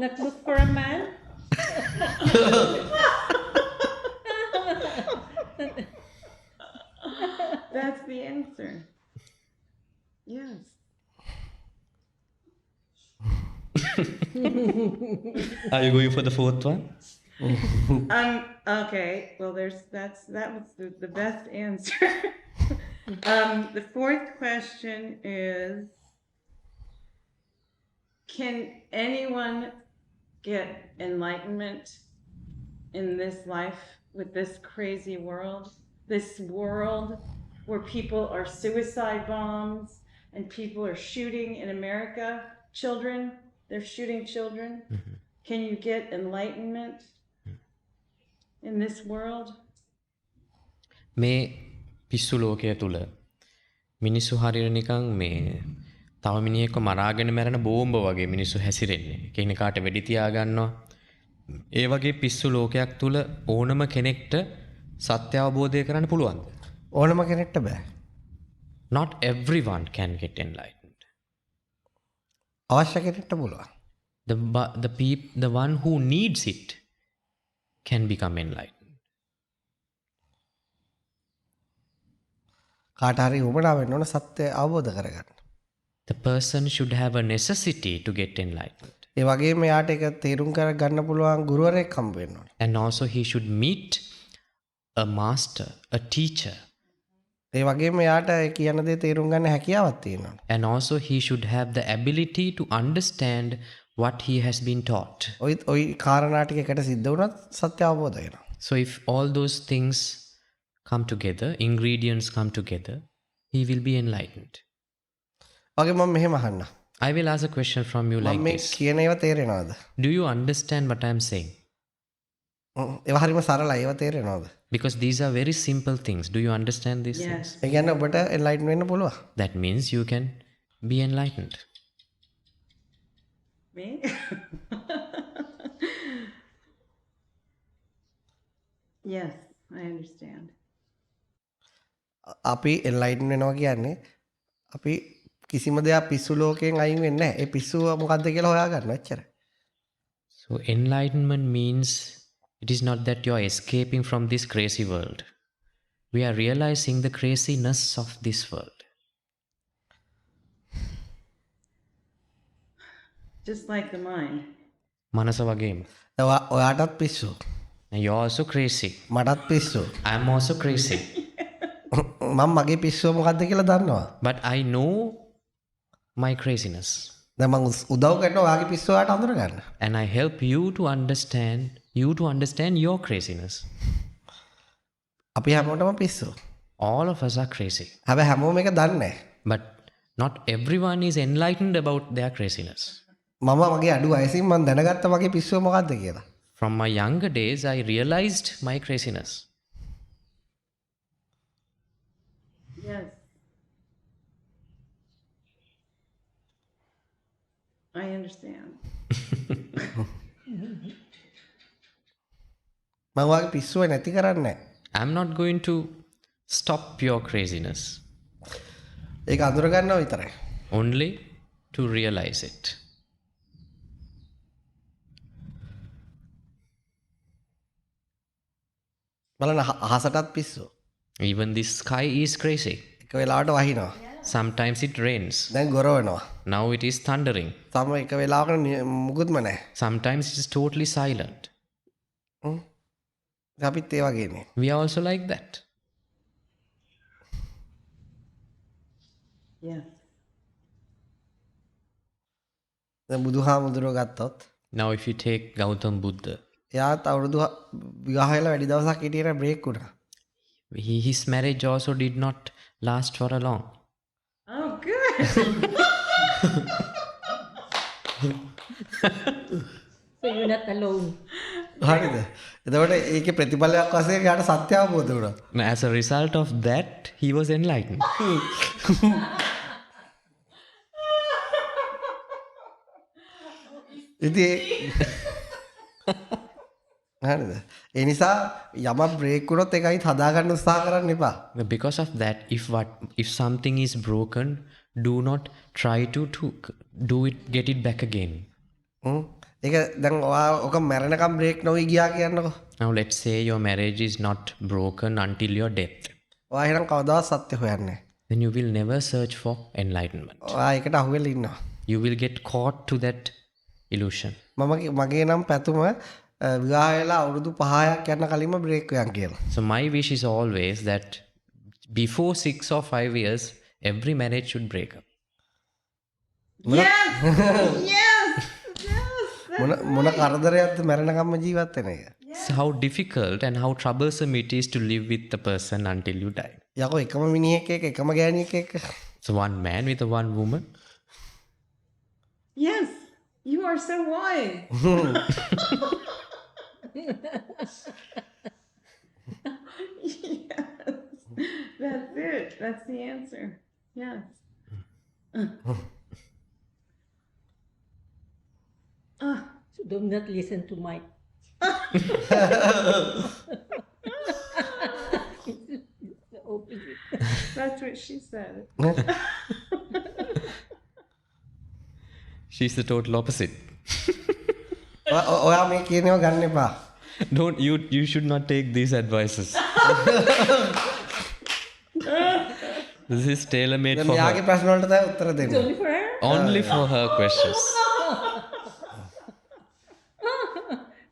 Not look for a man? That's the answer. Yes. Are you going for the fourth one? Okay. Well, that was the best answer. The fourth question is, can anyone get enlightenment in this life with this crazy world? This world where people are suicide bombs and people are shooting in America. Children, they're shooting children. Can you get enlightenment in this world? මේ පිස්සු ලෝකය තුල මිනිස්සු හරියට නිකන් මේ තව මිනිහෙක්ව මරාගෙන මැරෙන බෝම්බ වගේ මිනිස්සු හැසිරෙන්නේ. කෙනෙකුට වෙඩි තියා ගන්නවා. ඒ වගේ පිස්සු ලෝකයක් තුල ඕනම කෙනෙක්ට සත්‍ය අවබෝධය කරන්න පුළුවන්ද? ඕනම කෙනෙක්ට බෑ. Not everyone can get enlightened. අවශ්‍ය කෙනෙක්ට පුළුවන්. The one who needs it can become enlightened. කාට හරි උමනා වෙන්න ඕන සත්‍ය අවබෝධ කරගන්න. The person should have a necessity to get enlightened. ඒ වගේම යාට ඒක තේරුම් කර ගන්න පුළුවන් ගුරුවරයෙක් හම්බ වෙන්න ඕන. And also he should meet a master, a teacher. ඒ වගේම යාට කියන දේ තේරුම් ගන්න හැකියාවක් තියෙන්න ඕන. And also he should have the ability to understand what he has been taught. ওই කාරණා ටික එකට සිද්ධ වුණත් සත්‍ය අවබෝධ වෙනවා. So if all those things come together, ingredients come together, he will be enlightened. වගේ මම මෙහෙම අහන්න. I will ask a question from you මම like මේ this. කියන ඒවා තේරෙනවද? Do you understand what I am saying? ඒවා හරිම සරලයි. ඒවා තේරෙනවද? Because these are very simple things. Do you understand these Yes. things? ඒ කියන්නේ ඔබට enlighten වෙන්න පුළුවන්. That means you can be enlightened. Me? Yes, I understand. අපි enlighten වෙනවා කියන්නේ අපි කිසිම දෙයක් පිස්සු ලෝකයෙන් අයින් වෙන්නේ නැහැ. ඒ පිස්සුව මොකද්ද කියලා හොයාගන්න එච්චරයි. So enlightenment means it is not that you are escaping from this crazy world. We are realizing the craziness of this world. Just like the mind. Manasa වගේම. ඔයාටත් පිස්සු. And you're also crazy. මටත් පිස්සු. I'm also crazy. මම මගේ පිස්සුව මොකද්ද කියලා දන්නවා. But I know my craziness. දැන් මම උදව් කරනවා ඔයාගේ පිස්සුව ඔයාට අඳුරගන්න. And I help you to understand your craziness. අපි හැමෝටම පිස්සු. All of us are crazy. හැබැයි හැමෝම එක දන්නේ නැහැ. But not everyone is enlightened about their craziness. මම මගේ අඩු වයසින් මම දැනගත්ත මගේ පිස්සුව මොකද්ද කියලා. From my younger days, I realized my craziness. Yes. I understand. මම ඔයාගේ පිස්සුව නැති කරන්නේ නැහැ. I'm not going to stop your craziness, ඒක අඳුරගන්නවා විතරයි. only to realize it. බලන්න අහසටත් පිස්සු. Even the sky is crazy. එක වෙලාවට වහිනවා. Sometimes it rains. දැන් ගොරවනවා. Now it is thundering. තම එක වෙලාවක මුකුත්ම නැහැ. Sometimes it is totally silent. අපිත් ඒ වගේනේ. We are also like that. Yes. දැන් බුදුහාමුදුරුවෝ ගත්තොත් Now if you take Gautam Buddha, එයාත් අවුරුදු විවාහ වෙලා වැඩි දවසක් හිටියේ නැහැ බ්‍රේක් වුණා. his marriage also did not last for a long. Oh, good. So you're not alone. හරිද? එතකොට ඒකේ ප්‍රතිඵලයක් වශයෙන් යාට සත්‍ය අවබෝධ වුණා. Now, as a result of that, he was enlightened. ඉතින් හරිද? ඒ නිසා යමක් බ්‍රේක් වුණොත් ඒකයි හදාගන්න උත්සාහ කරන්න එපා. Because of that, if something is broken, do not try to get it back again. ඒක දැන් ඔයා ඔක මැරෙනකම් බ්‍රේක් නොවි ගියා කියන්නකෝ. Now let's say your marriage is not broken until your death. ඔයා එහෙනම් කවදාවත් සත්‍ය හොයන්නේ නැහැ. Then you will never search for enlightenment. ඔයා ඒකට අහුවෙලා ඉන්නවා. You will get caught to that illusion. මගේ නම් පැතුම විවාහ වෙලා අවුරුදු 5ක් යන කලින්ම බ්‍රේක් වෙනවා කියලා. So my wish is always that before 6 or 5 years, every marriage should break up. Yes. Yes. මොන කරදරයක්ද මැරෙනකම්ම ජීවත් වෙන එක. So how difficult and how troublesome it is to live with the person until you die. යකෝ එකම මිනිහෙක් එක්ක එකම ගෑණියෙක් එක්ක. So one man with a one woman. Yes. You are so wise. Yes. That's it. That's the answer. Yes. So do not listen to Mike. The opposite. That's what she said. She's the total opposite. ඔයා මේ කියනවා ගන්න එපා. Don't you should not take these advices. This is tailor made දැන් for මෙයාගේ her. ප්‍රශ්න වලට තමයි උත්තර දෙන්න. Only for her? Only for her questions.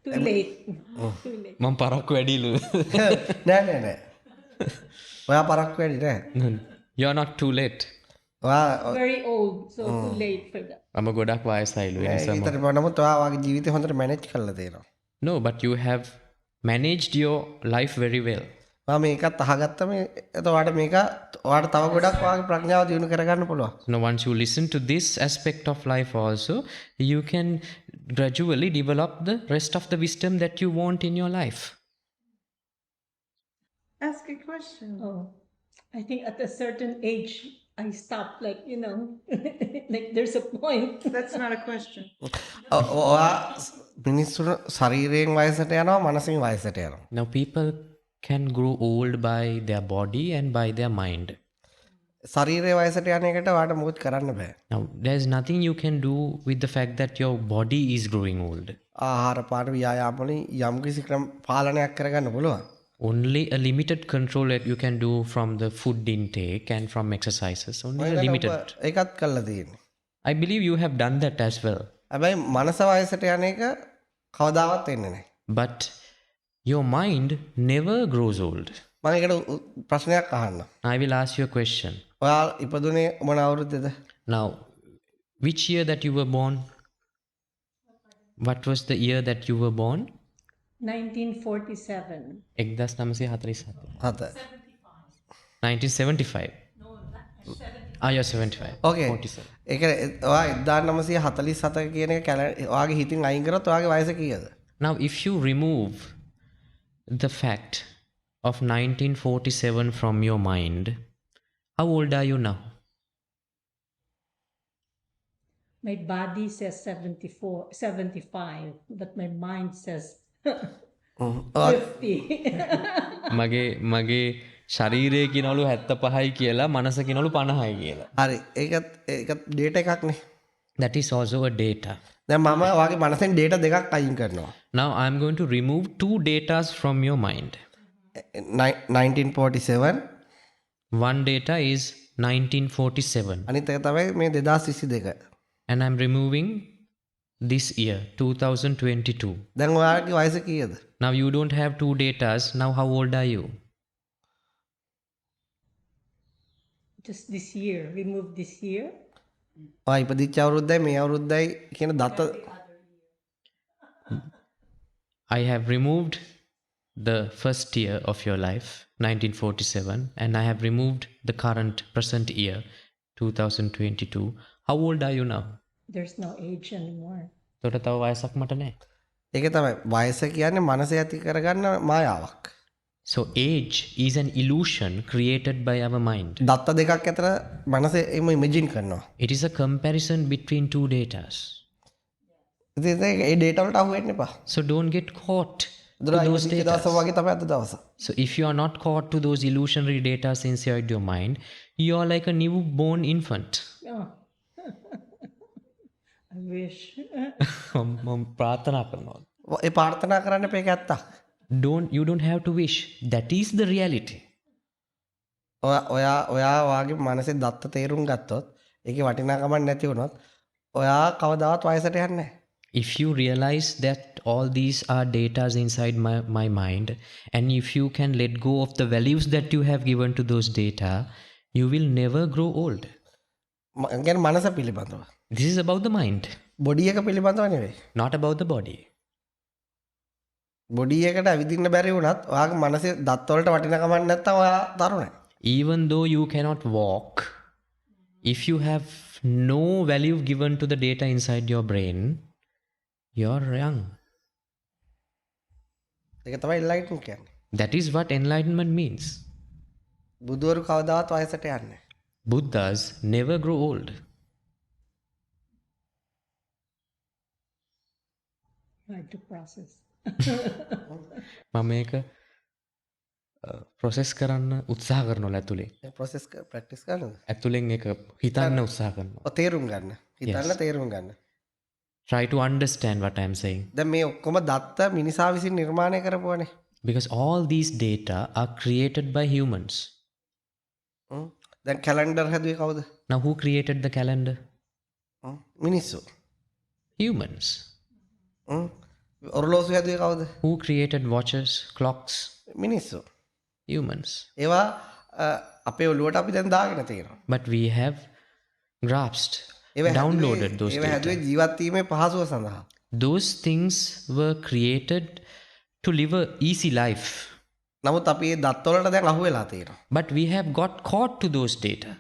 Too late. Too late. මම පරක්කු වැඩිලු. නෑ. ඔයා පරක්කු වැඩි නෑ. You're not too late. ඔයා Very old, so too late for that. මම ගොඩක් වයසයිලු. ඒ නිසා ඒතර නමුත් ඔයා වගේ ජීවිතේ හොඳට මැනේජ් කරලා තියෙනවා. No, but you have managed your life very well. මම මේකත් අහගත්තම එතකොට මේක ඔයාලට තව ගොඩක් වාගේ ප්‍රඥාව දියුණු කරගන්න පුළුවන්. Now, once you listen to this aspect of life also, you can gradually develop the rest of the wisdom that you want in your life. Ask a question. Oh, I think at a certain age, I stopped, like, like there's a point. That's not a question. ඔයා මිනිස්සුන ශරීරයෙන් වයසට යනවා මනසින් වයසට යනවා. Now, people can grow old by their body and by their mind. ශරීරයේ වයසට යන එකට ඔයාට මොකුත් කරන්න බෑ. Now, there's nothing you can do with the fact that your body is growing old. ආහාර පාන ව්‍යායාම වලින් යම් කිසි ක්‍රම පාලනයක් කරගන්න පුළුවන්. Only a limited control that you can do from the food intake and from exercises. Only a limited. ඒකත් කළා තියෙන්නේ. I believe you have done that as well. හැබැයි මනස වයසට යන එක කවදාවත් වෙන්නේ නැහැ. But your mind never grows old. මම ඒකට ප්‍රශ්නයක් අහන්න. I will ask you a question. ඔයා ඉපදුනේ මොන අවුරුද්දේද? Now, which year that you were born? What was the year that you were born? 1947. 1947. 1975. 7. You're 75. ඕකේ. 47. ඒක ඔයා 1947 කියන එක ඔයාගේ හිතින් අයින් කරොත් ඔයාගේ වයස කීයද? Now, if you remove the fact of 1947 from your mind, how old are you now? My body says 74, 75, but my mind says 50. මගේ ශරීරය කියනවලු 75යි කියලා මනස කියනවලු 50යි කියලා. හරි. ඒකත් ඩේටා එකක් නේ. That is also a data. දැන් මම ඔයාගේ මනසෙන් ඩේටා දෙකක් අයින් කරනවා. Now I am going to remove 2 datas from your mind. 1947 One data is 1947 අනිත් එක තමයි මේ 2022. and I am removing this year 2022. දැන් ඔයාගේ වයස කීයද? Now you don't have 2 datas. Now how old are you? Just this year, remove this year. ඔයා ඉපදිච්ච අවුරුද්දයි මේ අවුරුද්දයි කියන දත I have removed the first year of your life 1947 and I have removed the current present year 2022. How old are you now? There's no age anymore. තොට තව වයසක් මට නැහැ. ඒක තමයි වයස කියන්නේ මනසේ ඇති කරගන්න මායාවක්. So age is an illusion created by our mind. දත්ත දෙකක් අතර මනසේ එම ඉමේජින් කරනවා. It is a comparison between 2 datas. ඉතින් ඒ ඩේටා වලට අහු වෙන්න එපා. So don't get caught to දුරයි those ඉපදිච්ච දවස datas. වගේ තමයි අද දවස. So if you are not caught to those illusionary data inside your mind, you are like a newborn infant. Oh. I wish. මම ප්‍රාර්ථනා කරනවා. ඒ ප්‍රාර්ථනා කරන්න එපා ඒක ඇත්තක්. You don't have to wish. That is the reality. ඔයා වාගේ මනසේ දත්ත තේරුම් ගත්තොත් ඒකේ වටිනාකමක් නැති වුණොත් ඔයා කවදාවත් වයසට යන්නේ නැහැ. If you realize that all these are datas inside my mind, and if you can let go of the values that you have given to those data, you will never grow old. කියන්නේ මනස පිළිබඳව. This is about the mind, body එක පිළිබඳව නෙවෙයි. not about the body. Body එකට ඇවිදින්න බැරි වුණත් ඔයාගේ මනසේ දත් වලට වටිනාකමක් නැත්තම් ඔයා තරුණයි. Even though you cannot walk, if you have no value given to the data inside your brain, you're young. ඒක තමයි enlightenment කියන්නේ. That is what enlightenment means. බුදුවරු කවදාවත් වයසට යන්නේ නැහැ. Buddhas never grow old. Hard to process. මම මේක process කරන්න උත්සාහ කරනවා ඇතුලේ. ඒ process practice කරනවද? ඇතුලෙන් ඒක හිතන්න උත්සාහ කරනවා. ඔය තේරුම් ගන්න. හිතන්න Yes. තේරුම් ගන්න. Try to understand what I am saying. දැන් මේ ඔක්කොම දත්ත මිනිසා විසින් නිර්මාණය කරපුවානේ. Because all these data are created by humans. දැන් කැලෙන්ඩර් හැදුවේ කවුද? Now who created the calendar? මිනිස්සු. Humans. ඔරලෝසු හැදුවේ කවුද? Who created watches, clocks? මිනිස්සු. Humans. ඒවා අපේ ඔළුවට අපි දැන් දාගෙන තියෙනවා. But we have grasped, ඒවා downloaded those ඒවා data. හැදුවේ ජීවත් වීමේ පහසුව සඳහා. Those things were created to live a easy life. නමුත් අපි මේ දත්වලට දැන් අහු වෙලා තියෙනවා. But we have got caught to those data.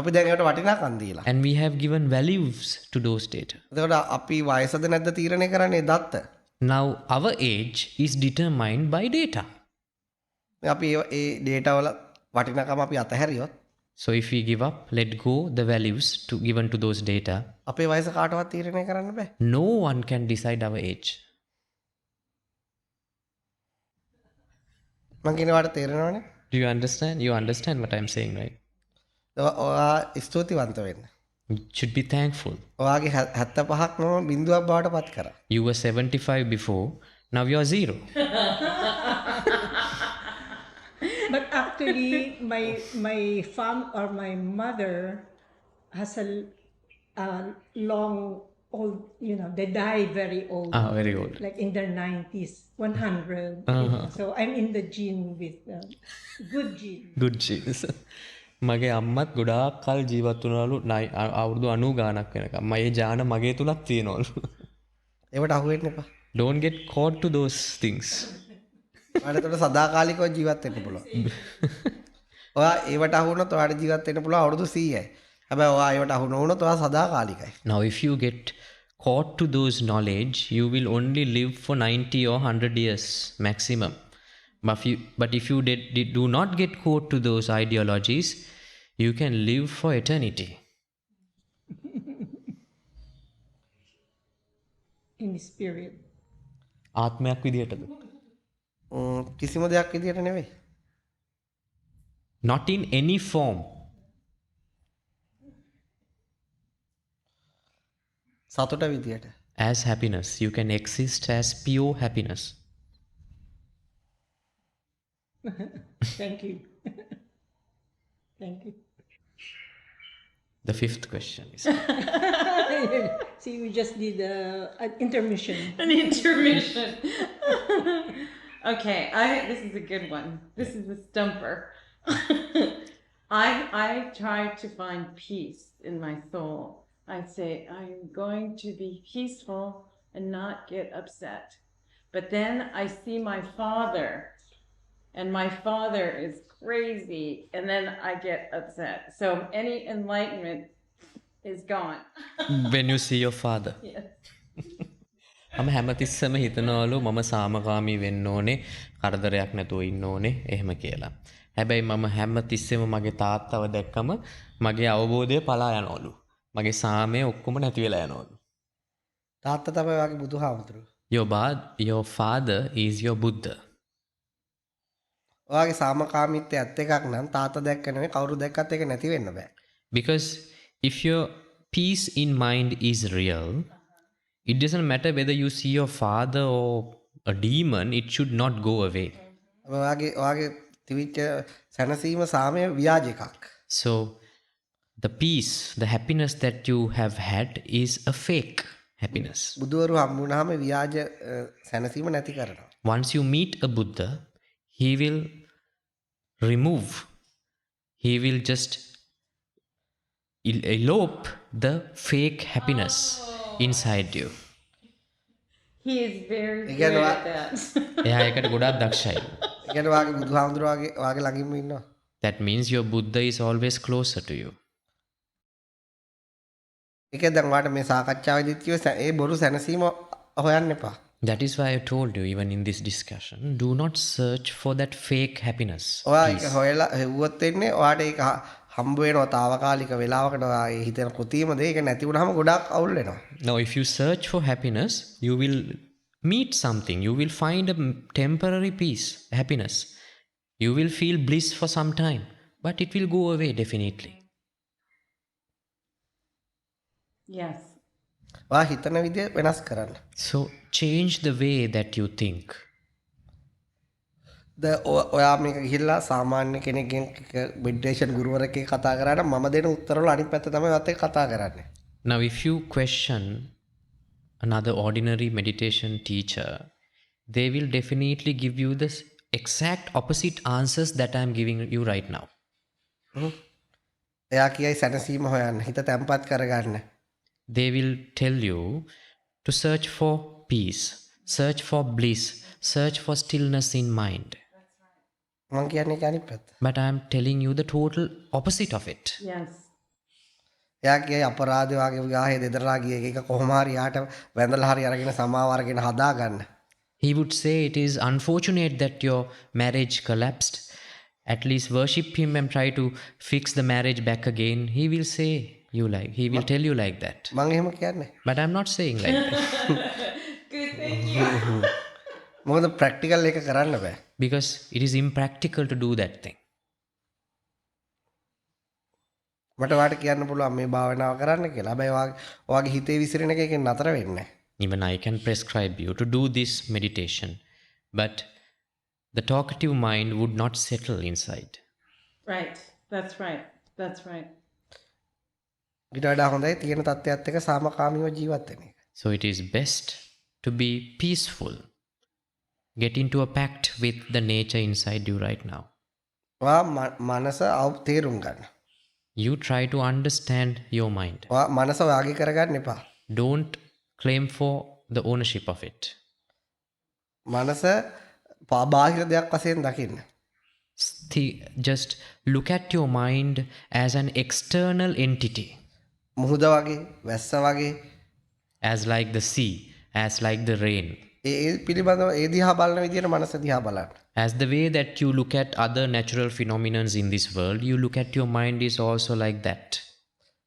අපි දැන් ඒකට වටිනාකම් දීලා. And we have given values to those data. එතකොට අපි වයසද නැද්ද තීරණය කරන්නේ දත්ත. Now our age is determined by data. අපි ඒ ඩේටා වල වටිනාකම අපි අතහැරියොත් So if we give up, let go the values to given to those data, අපේ වයස කාටවත් තීරණය කරන්න බෑ. no one can decide our age. මං කියනවාට තේරෙනවනේ. Do you understand? You understand what I'm saying, right? ඔයා ස්තුතිවන්ත වෙන්න. You should be thankful. ඔයාගේ 75ක් මම බිඳුවක් බවට පත් කරා. You were 75 before, now you are 0. But actually, my my mother has a long old, they die very old. Very old. Like in their 90s, 100. So I'm in the gene with good gene. Good genes. මගේ අම්මත් ගොඩාක් කල් ජීවත් වුණාලු අවුරුදු 90 ගානක් වෙනකම්. මම ඒ ජාන මගේ තුලක් තියෙනවලු. ඒවට අහු වෙන්න එපා. Don't get caught to those things. ඔයාලට ඒකට සදාකාලිකව ජීවත් වෙන්න පුළුවන්. ඔයා ඒවට අහු වුණොත් ඔයාට ජීවත් වෙන්න පුළුවන් අවුරුදු 100යි. හැබැයි ඔයා ඒවට අහු නොවුනොත් ඔයා සදාකාලිකයි. Now if you get caught to those knowledge, you will only live for 90 or 100 years maximum. But if you do not get caught to those ideologies, you can live for eternity. In the spirit. ආත්මයක් විදියටද? කිසිම දෙයක් විදියට නෙවෙයි. Not in any form. සතුට විදියට. As happiness. You can exist as pure happiness. Thank you. Thank you. The fifth question is See, we just did an intermission. An intermission. Okay, this is a good one. This is the stumper. I try to find peace in my soul. I say, I'm going to be peaceful and not get upset. But then I see my father, and my father is crazy, and then I get upset. So any enlightenment is gone. when you see your father. Yes. මම හැමතිස්සම හිතනවලු මම සාමකාමී වෙන්න ඕනේ, කරදරයක් නැතුව ඉන්න ඕනේ එහෙම කියලා. හැබැයි මම හැමතිස්සෙම මගේ තාත්තව දැක්කම මගේ අවබෝධය පලා යනවලු. මගේ සාමය ඔක්කොම නැති වෙලා යනවලු. තාත්තා තමයි ඔයාගේ බුදුහාමුදුරුවෝ. Your father is your Buddha. ඔයාගේ සාමකාමීත්වය ඇත්ත එකක් නම් තාත්තා දැක්ක නෙවෙයි කවුරු දැක්කත් ඒක නැති වෙන්න බෑ. Because if your peace in mind is real, it doesn't matter whether you see your father or a demon, it should not go away. ඔයාගේ තිවිච්ච සැනසීම සාමය ව්‍යාජ එකක්. So the peace, the happiness that you have had is a fake happiness. බුදුවරු හම්බුනහම ව්‍යාජ සැනසීම නැති කරනවා. Once you meet a Buddha, he will just elope the fake happiness inside you. He is very Again, good what? at that. එයා ඒකට ගොඩාක් දක්ෂයි. ඒ කියන්නේ ඔයාගේ බුදුහාමුදුරුවෝ ඔයාගේ ළඟින්ම ඉන්නවා. That means your Buddha is always closer to you. ඒක දැන් ඔයාට මේ සාකච්ඡාවේදීත් කිව්වේ ඒ බොරු සැනසීම හොයන්න එපා. That is why I told you, even in this discussion, do not search for that fake happiness. ඔයා please. ඒක හොයලා හෙව්වොත් වෙන්නේ ඔයාට ඒක හම්බ වෙනවා తాවකාලික වෙලාවකට ඔයා හිතන කෘතියම දේ ඒක නැති වුනහම ගොඩාක් අවුල් වෙනවා. Now, if you search for happiness, you will meet something. You will find a temporary peace, happiness. You will feel bliss for some time, but it will go away definitely. Yes. ඔයා හිතන විදිය වෙනස් කරන්න. So, change the way that you think. ඔයා මේක ගිහිල්ලා සාමාන්‍ය කෙනෙක්ගෙන් මෙඩිටේෂන් ගුරුවරයෙක් එක්ක කතා කරාට මම දෙන උත්තරවල අනිත් පැත්ත තමයි ඔයත් එක්ක කතා කරන්නේ. Now, if you question another ordinary meditation teacher, they will definitely give you the exact opposite answers that I am giving you right now. එයා කියයි සැනසීම හොයන්න, හිත තැම්පත් කරගන්න. They will tell you to search for peace, search for bliss, search for stillness in mind. මං කියන්නේ ඒක අනිත් පැත්ත. But I am telling you the total opposite of it. Yes. එයා කියේ අපරාධය වගේ ගාහේ දෙදරලා ගිය එක කොහොම හරි යාට වැඳලා හරි අරගෙන සමාව අරගෙන හදා ගන්න. He would say it is unfortunate that your marriage collapsed. At least worship him and try to fix the marriage back again. He will say you like. He will tell you like that. මං එහෙම කියන්නේ. But I'm not saying like that. Good, thank you. මොකද practical එක කරන්න බෑ. Because it is impractical to do that thing. මට වාට කියන්න පුළුවන් මේ භාවනාව කරන්න කියලා. හැබැයි ඔයාගේ හිතේ විසිරෙන එක එකෙන් නතර වෙන්නේ නැහැ. Even I can prescribe you to do this meditation. But the talkative mind would not settle inside. Right. That's right. That's right. ඊට වඩා හොඳයි තියෙන තත්ත්වයක් එක්ක සාමකාමීව ජීවත් වෙන එක. So it is best to be peaceful. Get into a pact with the nature inside you right now. ඔයා මනස තේරුම් ගන්න. You try to understand your mind. ඔයා මනස ඔයාගේ කරගන්න එපා. Don't claim for the ownership of it. මනස බාහිර දෙයක් වශයෙන් දකින්න. Just look at your mind as an external entity. මුහුද වගේ, වැස්ස වගේ, As like the sea, as like the rain. ඒ පිළිබඳව ඒ දිහා බලන විදිහට මනස දිහා බලන්න. As the way that you look at other natural phenomena in this world, you look at your mind is also like that.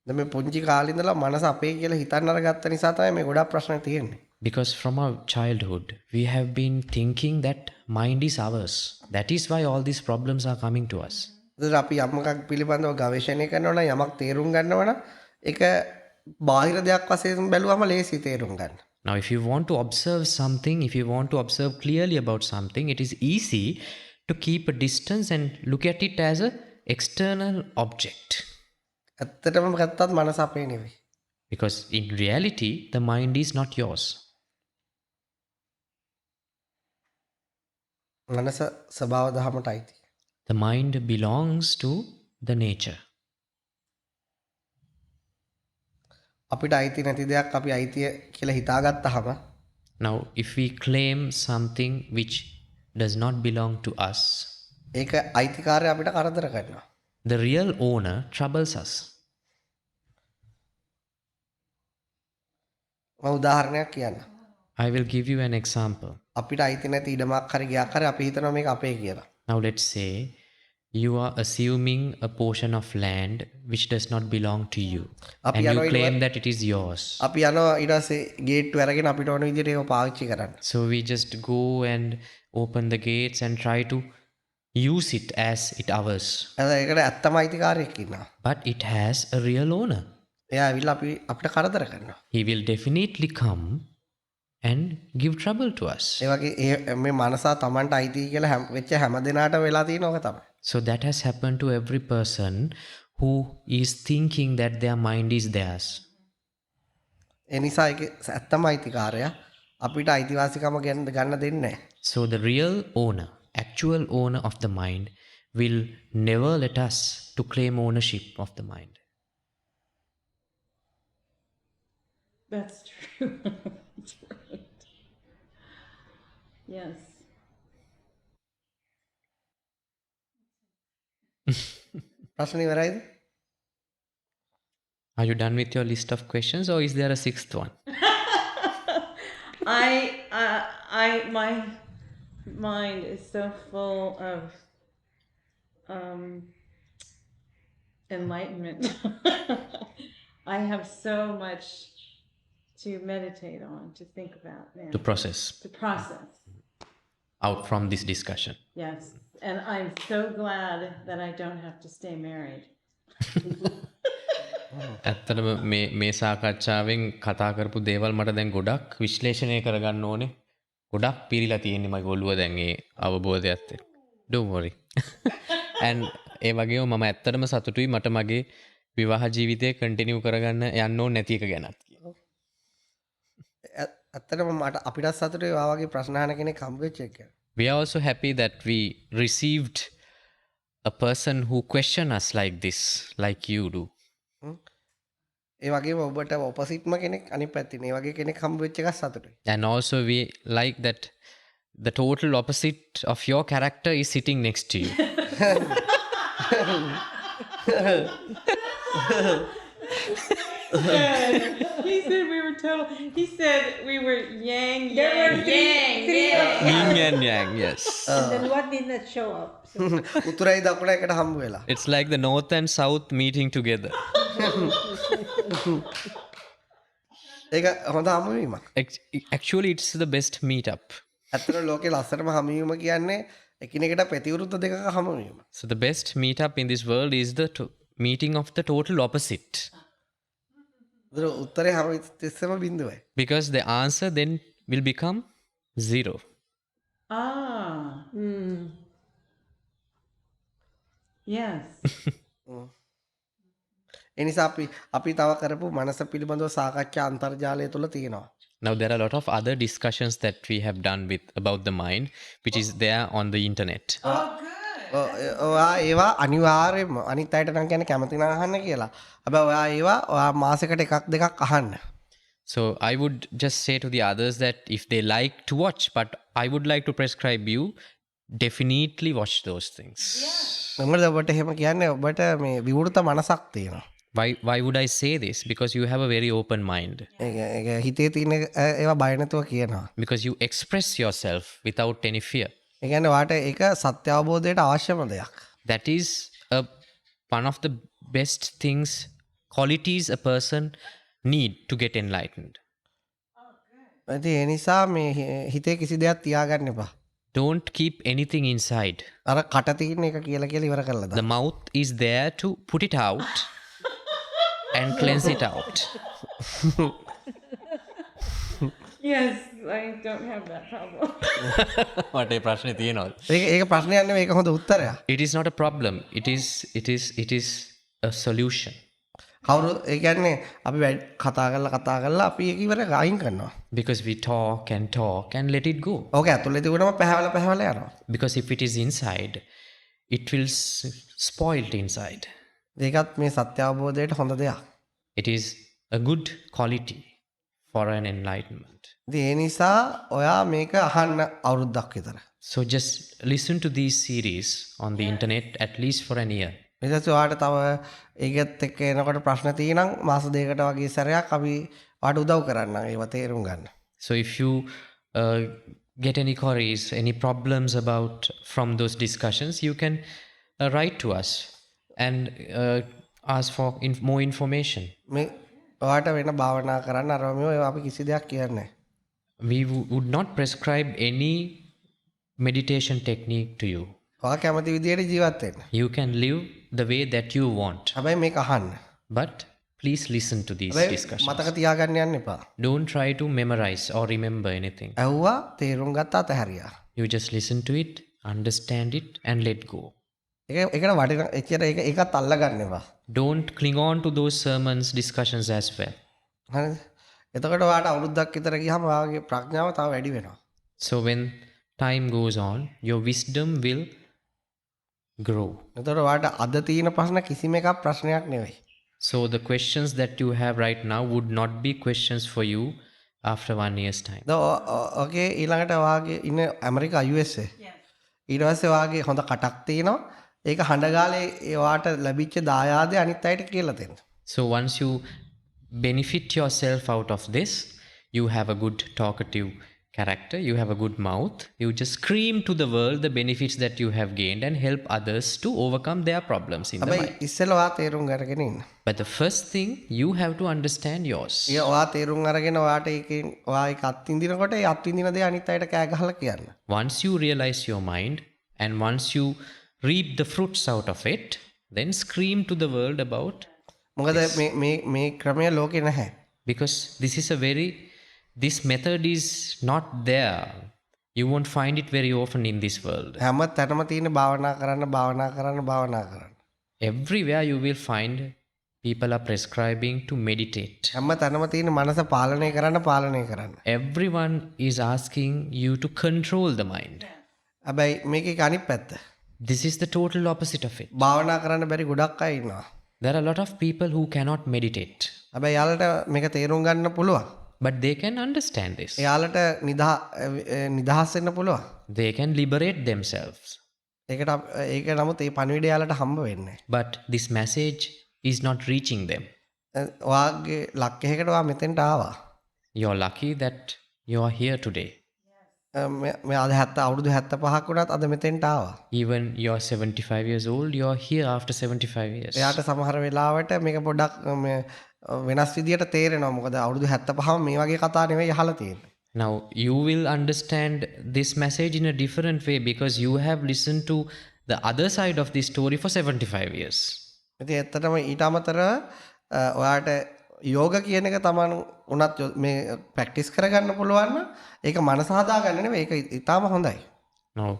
දැන් මේ පුංචි කාලේ ඉඳලා මනස අපේ කියලා හිතන්න අරගත්ත නිසා තමයි මේ ගොඩාක් ප්‍රශ්න තියෙන්නේ. Because from our childhood, we have been thinking that mind is ours. That is why all these problems are coming to us. ඒතර අපි යමක් පිළිබඳව ගවේෂණය කරනවා නම් යමක් තේරුම් ගන්නවා නම් ඒක බාහිර දෙයක් වශයෙන් බැලුවම ලේසි තේරුම් ගන්න. Now, if you want to observe something, if you want to observe clearly about something, it is easy to keep a distance and look at it as an external object. ඇත්තටම ගත්තත් මනස අපේ නෙවෙයි. Because in reality, the mind is not yours. මනස ස්වභාව දහමට අයිති. The mind belongs to the nature. අපිට අයිති නැති දෙයක් අපි අයිතිය කියලා හිතාගත්තාම Now, if we claim something which does not belong to us, ඒක අයිතිකාරය අපිට කරදර කරනවා. the real owner troubles us. මම උදාහරණයක් කියන්න. I will give you an example. අපිට අයිති නැති ඉඩමක් හරි ගයක් හරි අපි හිතනවා මේක අපේ කියලා. Now, let's say you are assuming a portion of land which does not belong to you, අපි and you යනවා claim that it is yours. අපි යනවා ඊට පස්සේ ගේට්ටු අරගෙන අපිට ඕන විදිහට ඒක පාවිච්චි කරන්න. So we just go and open the gates and try to use it as it ours. ඒකට ඇත්තම අයිතිකාරයෙක් ඉන්නවා. But it has a real owner. එයා ඇවිල්ලා අපිට කරදර කරනවා. He will definitely come and give trouble to us. ඒ වගේ මේ මනස Tamanට අයිති කියලා වෙච්ච හැම දිනාට වෙලා තියෙන ඕක තමයි. So that has happened to every person who is thinking that their mind is theirs. ඒ නිසා ඒක ඇත්තම අයිතිකාරයා අපිට අයිතිවාසිකම ගන්න දෙන්නේ නැහැ. So the real owner, actual owner of the mind, will never let us to claim ownership of the mind. That's true. That's right. Yes. ප්‍රශ්න ඉවරයිද? Are you done with your list of questions, or is there a sixth one? My mind is so full of enlightenment. I have so much to meditate on, to think about now. To process To process. out from this discussion. Yes. And I'm so glad that I don't have to stay married. ඇත්තටම මේ සාකච්ඡාවෙන් කතා කරපු දේවල් මට දැන් ගොඩක් විශ්ලේෂණය කරගන්න ඕනේ. ගොඩක් පිරීලා තියෙන්නේ මගේ ඔළුව දැන් ඒ අවබෝධයත් එක්ක. Don't worry. And ඒ වගේම මම ඇත්තටම සතුටුයි මට මගේ විවාහ ජීවිතය කන්ටිනියු කරගන්න යන්න ඕනේ නැති එක ගැනත්. ඇත්තටම මට අපිටත් සතුටුයි ඔයා වගේ ප්‍රශ්න අහන කෙනෙක් හම්බ වෙච්ච එක. We are also happy that we received a person who question us like this, like you do. ඒ වගේම ඔබට ඔපොසිට්ම කෙනෙක් අනිත් පැත්තේ ඒ වගේ කෙනෙක් හම්බ වෙච්ච එක සතුටුයි. And also we like that the total opposite of your character is sitting next to you. He said we were total. He said we were yang, There yang, were three- yang, three yang. of us. Yin and yang, yes. And then one did not show up. So උතුරයි දකුණ එකට හම්බ වෙලා. It's like the north and south meeting together. ඒක හොඳ හමුවීමක්. Actually, it's the best meetup. ඇත්තට ලෝකේ ලස්සනම හමුවීම කියන්නේ එකිනෙකට ප්‍රතිවිරුද්ධ දෙකක හමුවීම. So the best meetup in this world is the meeting of the total opposite. උතර උත්තරේ හැම තිස්සෙම බිඳුවයි. Because the answer then will become 0. Ah, yes. ඒ නිසා අපි තව කරපු මනස පිළිබඳව සාකච්ඡා අන්තර්ජාලය තුල තියෙනවා. Now there are a lot of other discussions that we have done with about the mind, which is there on the internet. ඔයා ඒවා අනිවාර්යයෙන්ම අනිත් අයට නම් කියන්නේ කැමති නම් අහන්න කියලා. හැබැයි ඔයා ඒවා ඔයා මාසෙකට එකක් දෙකක් අහන්න. So I would just say to the others that if they like to watch, but I would like to prescribe you, definitely watch those things. මොකද ඔබට එහෙම කියන්නේ ඔබට මේ විවෘත මනසක් තියෙනවා. Why would I say this? Because you have a very open mind. ඒක හිතේ තියෙන ඒවා බය නැතුව කියනවා. Because you express yourself without any fear. ඒ කියන්නේ ඔයාට ඒක සත්‍ය අවබෝධයට අවශ්‍යම දෙයක්. That is one of the best things, qualities a person need to get enlightened. ඉතින් ඒ නිසා මේ හිතේ කිසි දෙයක් තියාගන්න එපා. Don't keep anything inside. අර කට තියෙන එක කියලා ඉවර කරලා The දාන්න. mouth is there to put it out and cleanse it out. Yes, I don't have that problem. What a ප්‍රශ්නේ තියෙනවද? ඒක ප්‍රශ්නයක් නෙවෙයි ඒක හොඳ උත්තරයක්. It is not a problem. It is a solution. කවුරු ඒ කියන්නේ අපි කතා කරලා අපි ඒක ඉවර අයින් කරනවා. Because we talk and let it go. ඕක ඇතුලේ තිබුණම පැහැවල යනවා. Because if it is inside, it will spoiled inside. ඒකත් මේ සත්‍ය අවබෝධයට හොඳ දෙයක්. It is a good quality for an enlightenment. ඉතින් ඒ නිසා ඔයා මේක අහන්න අවුරුද්දක් විතර. So just listen to these series on the internet at least for an year. ඊට පස්සේ ඔයාට තව ඒකත් එක්ක එනකොට ප්‍රශ්න තියෙනම් මාස දෙකකට වගේ සැරයක් අපි ඔයාට උදව් කරන්නම් ඒව තේරුම් ගන්න. So if you get any queries, any problems from those discussions, you can write to us and ask for more information. මේ ඔයාට වෙන භාවනා කරන්න අරම මේවා අපි කිසි දෙයක් කියන්නේ නැහැ. We would not prescribe any meditation technique to you. ඔයා කැමති විදියට ජීවත් වෙන්න. You can live the way that you want. හැබැයි මේක අහන්න. But please listen to these හැබැයි discussions. මතක තියාගන්න යන්න එපා. Don't try to memorize or remember anything. ඇහුවා තේරුම් ගත්තා අතහැරියා. You just listen to it, understand it, and let go. ඒකට වටින එච්චර ඒකත් අල්ලගන්න එපා. Don't cling on to those sermons, discussions as well. හරිද? එතකොට ඔයාට අවුරුද්දක් විතර ගියාම ඔයාගේ ප්‍රඥාව තව වැඩි වෙනවා. So when time goes on, your wisdom will grow. එතකොට ඔයාට අද තියෙන ප්‍රශ්න කිසිම එකක් ප්‍රශ්නයක් නෙවෙයි. So the questions that you have right now would not be questions for you after 1 year's time. ඕකේ ඊළඟට ඔයාගේ ඉන්න ඇමරිකා USA. ඊට පස්සේ ඔයාගේ හොඳ කටක් තියෙනවා. ඒක හඬගාලේ ඔයාට ලැබිච්ච දායාදේ අනිත් අයට කියලා දෙන්න. So once you benefit yourself out of this, you have a good talkative character, you have a good mouth, you just scream to the world the benefits that you have gained and help others to overcome their problems in the හැබැයි mind. ඉස්සෙල්ලා ඔයා තේරුම් අරගෙන ඉන්න. But the first thing, you have to understand yours. ඒ ඔයා තේරුම් අරගෙන ඔයාට ඒකෙන් ඔයා ඒක අත්විඳිනකොට ඒ අත්විඳින දේ අනිත් අයට කෑ ගහලා කියන්න. Once you realize your mind and once you reap the fruits out of it, then scream to the world about, මොකද මේ ක්‍රමය ලෝකේ නැහැ. because this method is not there. You won't find it very often in this world. හැම තැනම තියෙන භාවනා කරන්න. Everywhere you will find people are prescribing to meditate. හැම තැනම තියෙන මනස පාලනය කරන්න. Everyone is asking you to control the mind. හැබැයි මේකේ අනිත් පැත්ත. This is the total opposite of it. භාවනා කරන්න බැරි ගොඩක් අය ඉන්නවා. There are a lot of people who cannot meditate. හැබැයි යාළට මේක තේරුම් ගන්න පුළුවන්. but they can understand this. එයාලට නිදහස් වෙන්න පුළුවන්. They can liberate themselves. ඒක නමුත් ඒ පණිවිඩය එයාලට හම්බ වෙන්නේ නැහැ. But this message is not reaching them. ඔයාගේ ලක්කයකට ඔයා මෙතෙන්ට ආවා. You're lucky that you are here today. මේ අද 70 අවුරුදු 75ක් වුණත් අද මෙතෙන්ට ආවා. Even you're 75 years old, you're here after 75 years. එයාට සමහර වෙලාවට මේක පොඩ්ඩක් වෙනස් විදියට තේරෙනවා. මොකද අවුරුදු 75ම මේ වගේ කතා නෙවෙයි අහලා තියෙන්නේ. Now, you will understand this message in a different way because you have listened to the other side of this story for 75 years. ඉතින් ඇත්තටම ඊට අමතරව ඔයාට යෝග කියන එක තමන් උනත් මේ ප්‍රැක්ටිස් කරගන්න පුළුවන් නම් ඒක මනස හදාගන්න නෙවෙයි ඒක ඊටාම හොඳයි. Now,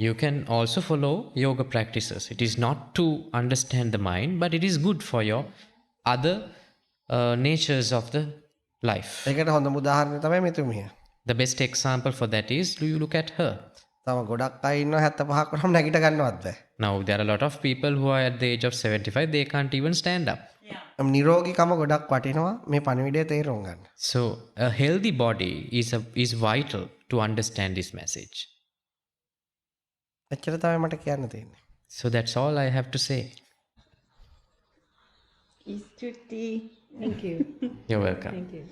you can also follow yoga practices. It is not to understand the mind, but it is good for your other natures of the life. ඒකට හොඳම උදාහරණය තමයි මෙතුමිය. The best example for that is, do you look at her? තම ගොඩක් අය ඉන්නවා 75ක් වුණාම නැගිට ගන්නවත් බෑ. Now, there are a lot of people who are at the age of 75, they can't even stand up. නිරෝගීකම ගොඩක් වටිනවා මේ පණිවිඩය තේරුම් ගන්න. So, a healthy body is vital to understand this message. එච්චර තමයි මට කියන්න තියෙන්නේ. So, that's all I have to say. Istuti. Thank you. You're welcome. Thank you.